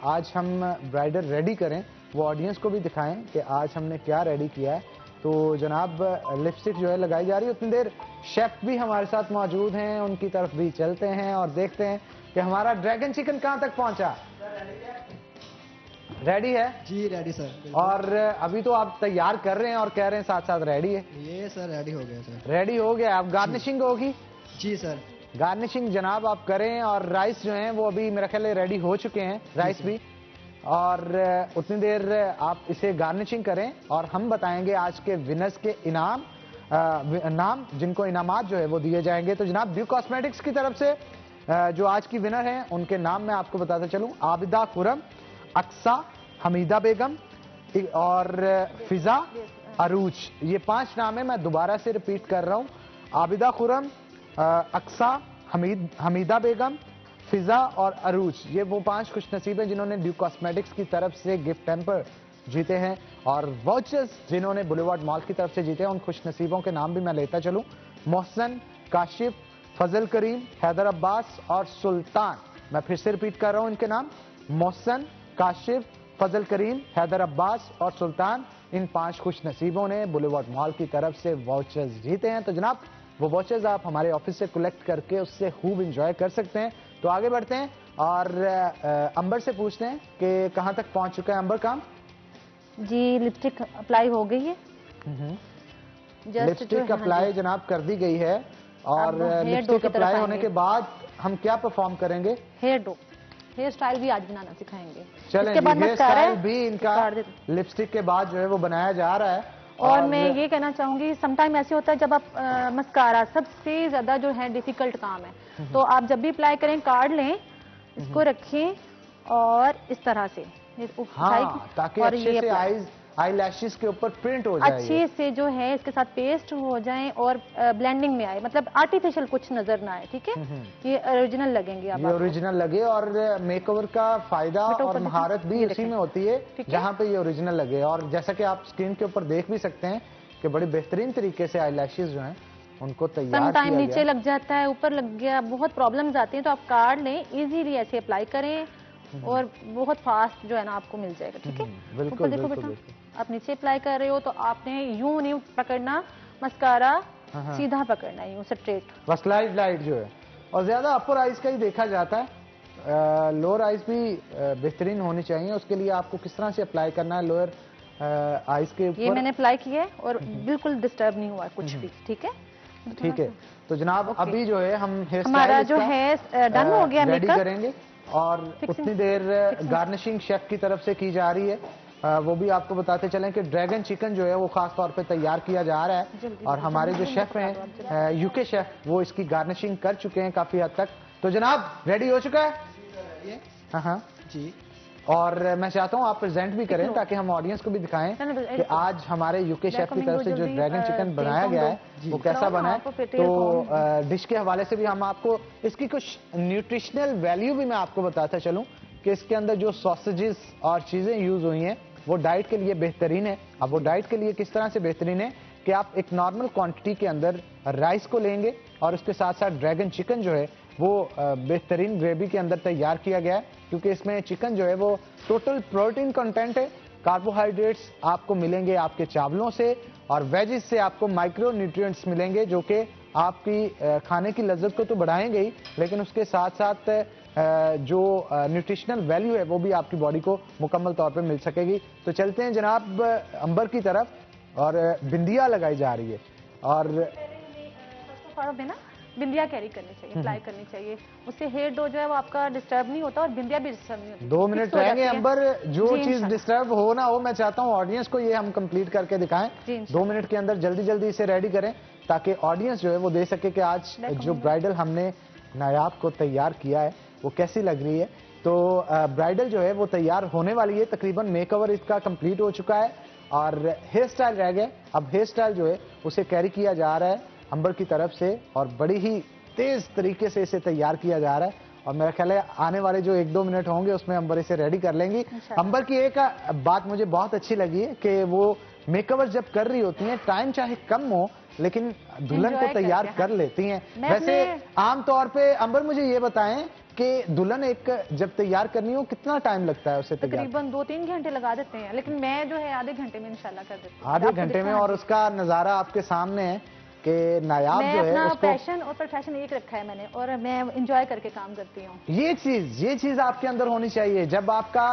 Speaker 1: आज हम ब्राइडल रेडी करें वो ऑडियंस को भी दिखाएं कि आज हमने क्या रेडी किया है। तो जनाब लिपस्टिक जो है लगाई जा रही है, उतनी देर शेफ भी हमारे साथ मौजूद हैं, उनकी तरफ भी चलते हैं और देखते हैं कि हमारा ड्रैगन चिकन कहाँ तक पहुँचा। रेडी है
Speaker 5: जी? Ready sir.
Speaker 1: और अभी तो आप तैयार कर रहे हैं और कह रहे हैं साथ साथ रेडी है?
Speaker 5: ये सर रेडी हो गया सर।
Speaker 1: रेडी हो गया। अब गार्निशिंग होगी?
Speaker 5: जी सर,
Speaker 1: गार्निशिंग जनाब आप करें। और राइस जो हैं वो अभी मेरा ख्याल है रेडी हो चुके हैं, राइस भी, और उतनी देर आप इसे गार्निशिंग करें, और हम बताएंगे आज के विनर्स के इनाम नाम, जिनको इनामात जो है वो दिए जाएंगे। तो जनाब ड्यू कॉस्मेटिक्स की तरफ से जो आज की विनर हैं उनके नाम मैं आपको बताता चलूं, आबिदा खुरम, अक्सा, हमीदा बेगम और फिजा अरूज, ये 5 नाम है। मैं दोबारा से रिपीट कर रहा हूं, आबिदा खुरम, अक्सा, हमीदा बेगम, फिजा और अरूज, ये वो 5 खुशनसीब हैं जिन्होंने ड्यू कॉस्मेटिक्स की तरफ से गिफ्ट पैम्पर जीते हैं, और वाउचर्स जिन्होंने बुलेवार्ड मॉल की तरफ से जीते हैं। उन खुशनसीबों के नाम भी मैं लेता चलूं, मोहसन, काशिफ, फजल करीम, हैदर अब्बास और सुल्तान। मैं फिर से रिपीट कर रहा हूं इनके नाम, मोहसन, काशिफ, फजल करीम, हैदर अब्बास और सुल्तान। इन 5 खुश नसीबों ने बुलेवार्ड मॉल की तरफ से वाउचर्स जीते हैं। तो जनाब वो वाउचर्स आप हमारे ऑफिस से कलेक्ट करके उससे खूब इंजॉय कर सकते हैं। तो आगे बढ़ते हैं और अंबर से पूछते हैं कि कहां तक पहुंच चुका है अंबर काम?
Speaker 4: जी लिपस्टिक अप्लाई हो गई है।
Speaker 1: लिपस्टिक अप्लाई जनाब कर दी गई है और लिपस्टिक अप्लाई होने के बाद हम क्या परफॉर्म करेंगे?
Speaker 4: हेयर स्टाइल भी आज बनाना सिखाएंगे।
Speaker 1: चलें, हेयर स्टाइल भी इनका लिपस्टिक के बाद जो है वो बनाया जा रहा है।
Speaker 4: और मैं ये कहना चाहूंगी समटाइम ऐसे होता है जब आप मस्कारा सबसे ज्यादा जो है डिफिकल्ट काम है, तो आप जब भी अप्लाई करें कार्ड लें, इसको रखें और इस तरह से
Speaker 1: ताकि अच्छे से आई लैशेस के ऊपर प्रिंट हो जाए,
Speaker 4: अच्छे से जो है इसके साथ पेस्ट हो जाए और ब्लेंडिंग में आए, मतलब आर्टिफिशियल कुछ नजर ना आए। ठीक है, ये ओरिजिनल लगेंगे,
Speaker 1: ये ओरिजिनल लगे। और मेकओवर का फायदा और महारत भी इसी में होती है जहाँ पे ये ओरिजिनल लगे। और जैसा कि आप स्क्रीन के ऊपर देख भी सकते हैं कि बड़े बेहतरीन तरीके से आई लैशेस जो हैं उनको तैयार किया गया।
Speaker 4: नीचे लग जाता है, ऊपर लग गया, बहुत प्रॉब्लम्स आती हैं। तो आप कार्ड लें, इजीली ऐसे अप्लाई करें और बहुत फास्ट जो है ना आपको मिल जाएगा। ठीक है,
Speaker 1: बिल्कुल
Speaker 4: देखो बेटा, आप नीचे अप्लाई कर रहे हो तो आपने यूं नहीं पकड़ना, मस्कारा सीधा पकड़ना है, यूं स्ट्रेट,
Speaker 1: बस लाइट जो है। और ज्यादा अपर आइज का ही देखा जाता है, लोअर आइज भी बेहतरीन होनी चाहिए। उसके लिए आपको किस तरह से अप्लाई करना है लोअर आइज के ऊपर?
Speaker 4: ये मैंने अप्लाई किया है और बिल्कुल डिस्टर्ब नहीं हुआ कुछ भी। ठीक है,
Speaker 1: ठीक है। तो जनाब अभी जो है हम हेयर
Speaker 4: हमारा जो है डन हो गया,
Speaker 1: रेडी करेंगे और उतनी देर गार्निशिंग शेफ की तरफ से की जा रही है। वो भी आपको बताते चलें कि ड्रैगन चिकन जो है वो खास तौर पे तैयार किया जा रहा है और हमारे जो शेफ हैं यूके शेफ वो इसकी गार्निशिंग कर चुके हैं काफी हद तक। तो जनाब रेडी हो चुका है? हाँ जी। और मैं चाहता हूँ आप प्रेजेंट भी करें ताकि हम ऑडियंस को भी दिखाएं कि आज हमारे यूके शेफ की तरफ से जो ड्रैगन चिकन बनाया गया है वो कैसा बना है। तो डिश के हवाले से भी हम आपको इसकी कुछ न्यूट्रिशनल वैल्यू भी मैं आपको बताता चलूं कि इसके अंदर जो सॉसेजेस और चीजें यूज हुई हैं वो डाइट के लिए बेहतरीन है। अब वो डाइट के लिए किस तरह से बेहतरीन है कि आप एक नॉर्मल क्वांटिटी के अंदर राइस को लेंगे और उसके साथ साथ ड्रैगन चिकन जो है वो बेहतरीन ग्रेवी के अंदर तैयार किया गया है, क्योंकि इसमें चिकन जो है वो टोटल प्रोटीन कंटेंट है। कार्बोहाइड्रेट्स आपको मिलेंगे आपके चावलों से और वेजिस से आपको माइक्रो न्यूट्रिएंट्स मिलेंगे जो कि आपकी खाने की लज्जत को तो बढ़ाएंगे ही, लेकिन उसके साथ साथ जो न्यूट्रिशनल वैल्यू है वो भी आपकी बॉडी को मुकम्मल तौर पे मिल सकेगी। तो चलते हैं जनाब अंबर की तरफ और बिंदिया लगाई जा रही है और
Speaker 4: बिंदिया कैरी करनी चाहिए, अप्लाई करनी चाहिए, उससे हेयर डो जो है वो आपका डिस्टर्ब नहीं होता और बिंदिया भी डिस्टर्ब नहीं होती।
Speaker 1: 2 मिनट रहेंगे अंबर, जो चीज डिस्टर्ब हो ना हो, मैं चाहता हूँ ऑडियंस को ये हम कंप्लीट करके दिखाएं। 2 मिनट के अंदर जल्दी जल्दी इसे रेडी करें ताकि ऑडियंस जो है वो दे सके कि आज जो ब्राइडल हमने नायाब को तैयार किया है वो कैसी लग रही है। तो ब्राइडल जो है वो तैयार होने वाली है, तकरीबन मेकओवर इसका कंप्लीट हो चुका है और हेयर स्टाइल रह गया। अब हेयर स्टाइल जो है उसे कैरी किया जा रहा है अंबर की तरफ से और बड़ी ही तेज तरीके से इसे तैयार किया जा रहा है और मेरा ख्याल है आने वाले जो 1-2 मिनट होंगे उसमें अंबर इसे रेडी कर लेंगी। अंबर की एक बात मुझे बहुत अच्छी लगी है कि वो मेकओवर जब कर रही होती हैं टाइम चाहे कम हो लेकिन दुल्हन को तैयार कर लेती हैं। वैसे आमतौर पे अंबर मुझे ये बताएं कि दुल्हन एक जब तैयार करनी हो कितना टाइम लगता है उसे तैयार?
Speaker 4: तकरीबन 2-3 घंटे लगा देते हैं, लेकिन मैं जो है आधे घंटे में इंशाल्लाह कर देती हूँ।
Speaker 1: आधे घंटे में, और उसका नजारा आपके सामने है कि नायाब जो है उसको
Speaker 4: पैशन और प्रोफेशन एक रखा है मैंने और मैं एंजॉय करके काम करती हूँ।
Speaker 1: ये चीज आपके अंदर होनी चाहिए। जब आपका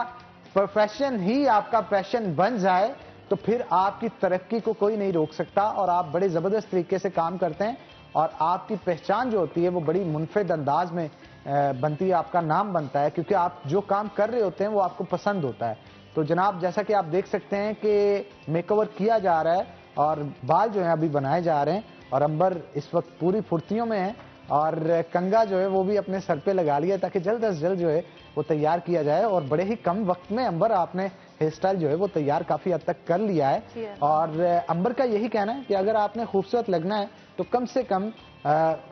Speaker 1: प्रोफेशन ही आपका पैशन बन जाए तो फिर आपकी तरक्की को कोई नहीं रोक सकता और आप बड़े जबरदस्त तरीके से काम करते हैं और आपकी पहचान जो होती है वो बड़ी मुनफरिद अंदाज में बनती है, आपका नाम बनता है क्योंकि आप जो काम कर रहे होते हैं वो आपको पसंद होता है। तो जनाब जैसा कि आप देख सकते हैं कि मेकओवर किया जा रहा है और बाल जो है अभी बनाए जा रहे हैं और अंबर इस वक्त पूरी फुर्तियों में है और कंगा जो है वो भी अपने सर पे लगा लिया ताकि जल्द अज जल्द जो है वो तैयार किया जाए और बड़े ही कम वक्त में अंबर आपने हेयर स्टाइल जो है वो तैयार काफी हद तक कर लिया है। और अंबर का यही कहना है कि अगर आपने खूबसूरत लगना है तो कम से कम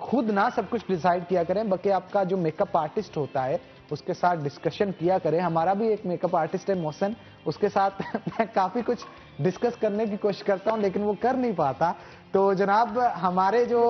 Speaker 1: खुद ना सब कुछ डिसाइड किया करें, बल्कि आपका जो मेकअप आर्टिस्ट होता है उसके साथ डिस्कशन किया करें। हमारा भी एक मेकअप आर्टिस्ट है मोहसिन, उसके साथ मैं काफी कुछ डिस्कस करने की कोशिश करता हूं लेकिन वो कर नहीं पाता। तो जनाब हमारे जो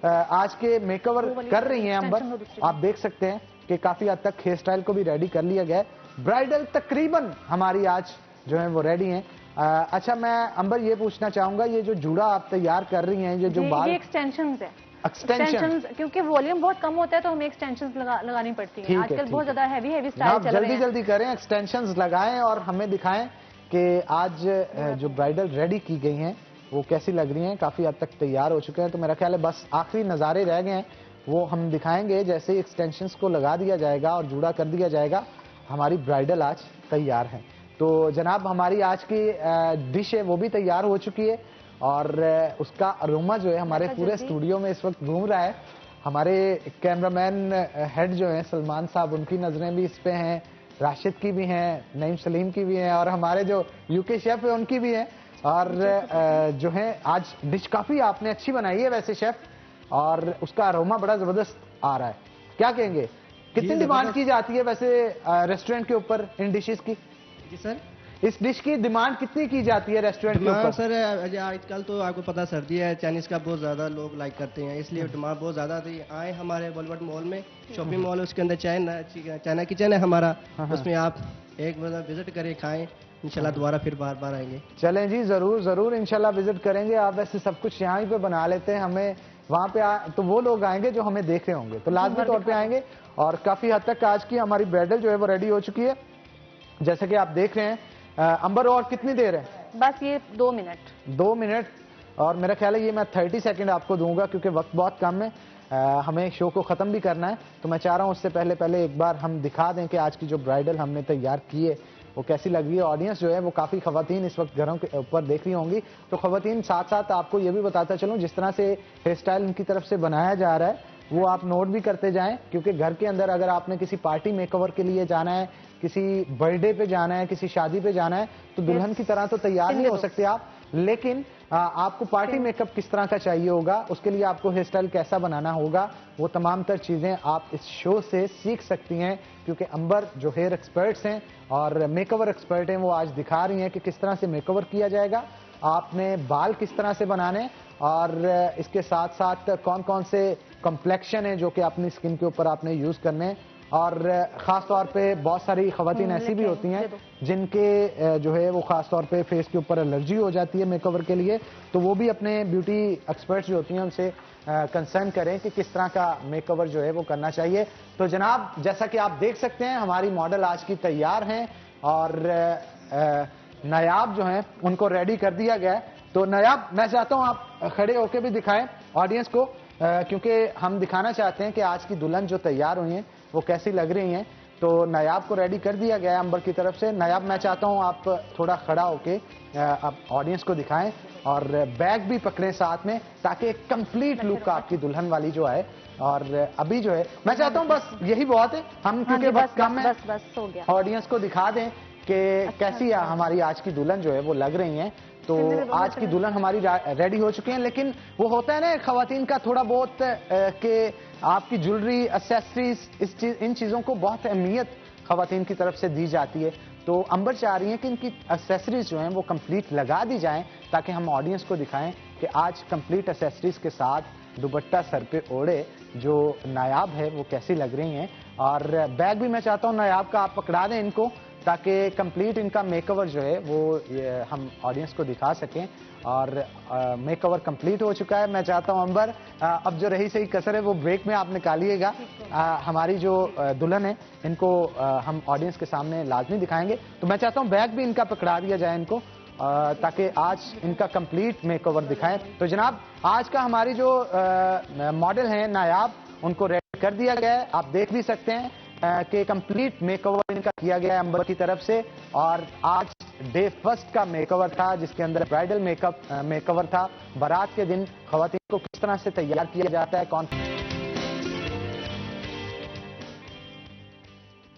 Speaker 1: आज के मेकओवर कर रही हैं अंबर, आप देख सकते हैं कि काफी हद तक हेयर स्टाइल को भी रेडी कर लिया गया है। ब्राइडल तकरीबन हमारी आज जो है वो रेडी हैं अच्छा, मैं अंबर ये पूछना चाहूंगा, ये जो जूड़ा आप तैयार कर रही हैं, ये जो बाल,
Speaker 4: ये एक्सटेंशन है।
Speaker 1: एक्सटेंशन,
Speaker 4: क्योंकि वॉल्यूम बहुत कम होता है तो हमें एक्सटेंशंस लगानी पड़ती है। आजकल बहुत ज्यादा हैवी स्टाइल चल रहे हैं।
Speaker 1: जल्दी करें, एक्सटेंशंस लगाएं और हमें दिखाएं कि आज जो ब्राइडल रेडी की गई हैं वो कैसी लग रही हैं। काफी हद तक तैयार हो चुके हैं, तो मेरा ख्याल है बस आखिरी नज़ारे रह गए हैं, वो हम दिखाएंगे। जैसे ही एक्सटेंशंस को लगा दिया जाएगा और जूड़ा कर दिया जाएगा, हमारी ब्राइडल आज तैयार है। तो जनाब, हमारी आज की डिश है वो भी तैयार हो चुकी है और उसका अरोमा जो है हमारे पूरे स्टूडियो में इस वक्त घूम रहा है। हमारे कैमरामैन हेड जो हैं सलमान साहब, उनकी नज़रें भी इस पे हैं, राशिद की भी हैं, नईम सलीम की भी हैं और हमारे जो यूके शेफ है उनकी भी है। और जो है आज डिश काफ़ी आपने अच्छी बनाई है वैसे शेफ, और उसका अरोमा बड़ा ज़बरदस्त आ रहा है। क्या कहेंगे, कितनी डिमांड की जाती है वैसे रेस्टोरेंट के ऊपर इन डिशेस की?
Speaker 5: जी सर,
Speaker 1: इस डिश की डिमांड कितनी की जाती है रेस्टोरेंट के ऊपर?
Speaker 5: सर आजकल तो आपको पता सर्दी है, चाइनीज का बहुत ज्यादा लोग लाइक करते हैं, इसलिए डिमांड बहुत ज्यादा थी। आए हमारे बॉलीवुड मॉल में, शॉपिंग मॉल है, उसके अंदर चाइना किचन है हमारा, उसमें आप एक बार विजिट करें, खाएं, इंशाल्लाह दोबारा फिर बार बार आएंगे।
Speaker 1: चलें जी, जरूर इंशाल्लाह विजिट करेंगे। आप वैसे सब कुछ यहाँ ही पे बना लेते हैं, हमें वहाँ पे तो वो लोग आएंगे जो हमें देख रहे होंगे, तो लाजमी तौर पे आएंगे। और काफी हद तक आज की हमारी ब्राइडल जो है वो रेडी हो चुकी है, जैसे कि आप देख रहे हैं। अंबर, और कितनी देर है?
Speaker 4: बस ये 2 मिनट।
Speaker 1: 2 मिनट, और मेरा ख्याल है ये मैं 30 सेकंड आपको दूंगा क्योंकि वक्त बहुत कम है, हमें शो को ख़त्म भी करना है। तो मैं चाह रहा हूँ उससे पहले एक बार हम दिखा दें कि आज की जो ब्राइडल हमने तैयार की है वो कैसी लग रही है। ऑडियंस जो है वो काफ़ी ख़वातीन इस वक्त घरों के ऊपर देख रही होंगी, तो ख़वातीन साथ साथ आपको ये भी बताता चलूँ, जिस तरह से हेयर स्टाइल इनकी तरफ से बनाया जा रहा है वो आप नोट भी करते जाएं, क्योंकि घर के अंदर अगर आपने किसी पार्टी मेकओवर के लिए जाना है, किसी बर्थडे पे जाना है, किसी शादी पे जाना है, तो दुल्हन की तरह तो तैयार नहीं हो सकते आप, लेकिन आपको पार्टी मेकअप किस तरह का चाहिए होगा, उसके लिए आपको हेयर स्टाइल कैसा बनाना होगा, वो तमाम तर चीज़ें आप इस शो से सीख सकती हैं। क्योंकि अंबर जो हेयर एक्सपर्ट्स हैं और मेकओवर एक्सपर्ट हैं, वो आज दिखा रही हैं कि किस तरह से मेकओवर किया जाएगा, आपने बाल किस तरह से बनाने, और इसके साथ साथ कौन कौन से कॉम्प्लेक्शन है जो कि अपनी स्किन के ऊपर आपने यूज़ करने। और ख़ास तौर पे बहुत सारी ख़वातीन ऐसी भी होती हैं जिनके जो है वो ख़ास तौर पे फेस के ऊपर एलर्जी हो जाती है मेकओवर के लिए, तो वो भी अपने ब्यूटी एक्सपर्ट्स जो होती हैं उनसे कंसर्न करें कि किस तरह का मेकओवर जो है वो करना चाहिए। तो जनाब, जैसा कि आप देख सकते हैं हमारी मॉडल आज की तैयार हैं और नायाब जो हैं उनको रेडी कर दिया गया है। तो नायाब, मैं चाहता हूँ आप खड़े होकर भी दिखाएं ऑडियंस को, क्योंकि हम दिखाना चाहते हैं कि आज की दुल्हन जो तैयार हुई हैं वो कैसी लग रही हैं। तो नायाब को रेडी कर दिया गया है अंबर की तरफ से। नायाब, मैं चाहता हूँ आप थोड़ा खड़ा होके आप ऑडियंस को दिखाएं और बैग भी पकड़ें साथ में, ताकि एक कंप्लीट लुक आपकी दुल्हन वाली जो है। और अभी जो है मैं चाहता हूँ बस यही बहुत है, हम क्योंकि वक्त कम है, ऑडियंस को दिखा दें कि कैसी हमारी आज की दुल्हन जो है वो लग रही हैं। तो आज की दुल्हन हमारी रेडी हो चुकी हैं, लेकिन वो होता है ना खवातीन का थोड़ा बहुत कि आपकी ज्वेलरी, एक्सेसरीज, इन चीज़ों को बहुत अहमियत खवातीन की तरफ से दी जाती है। तो अंबर चाह रही हैं कि इनकी एक्सेसरीज जो हैं वो कंप्लीट लगा दी जाएं, ताकि हम ऑडियंस को दिखाएं कि आज कंप्लीट एक्सेसरीज के साथ दुपट्टा सर पे ओढ़े जो नायाब है वो कैसी लग रही हैं। और बैग भी मैं चाहता हूँ नायाब का आप पकड़ा दें इनको, ताकि कंप्लीट इनका मेकओवर जो है वो हम ऑडियंस को दिखा सकें। और मेकओवर कंप्लीट हो चुका है। मैं चाहता हूं अंबर, अब जो रही सही कसर है वो ब्रेक में आप निकालिएगा। हमारी जो दुल्हन है इनको हम ऑडियंस के सामने लाजमी दिखाएंगे। तो मैं चाहता हूं बैग भी इनका पकड़ा दिया जाए इनको, ताकि आज इनका कंप्लीट मेकओवर दिखाएं। तो जनाब, आज का हमारी जो मॉडल हैं नायाब, उनको रेडी कर दिया गया है, आप देख भी सकते हैं कि कंप्लीट मेकओवर इनका किया गया है अंबर की तरफ से। और आज डे फर्स्ट का मेकओवर था, जिसके अंदर ब्राइडल मेकओवर था। बारात के दिन खवातीन को किस तरह से तैयार किया जाता है, कौन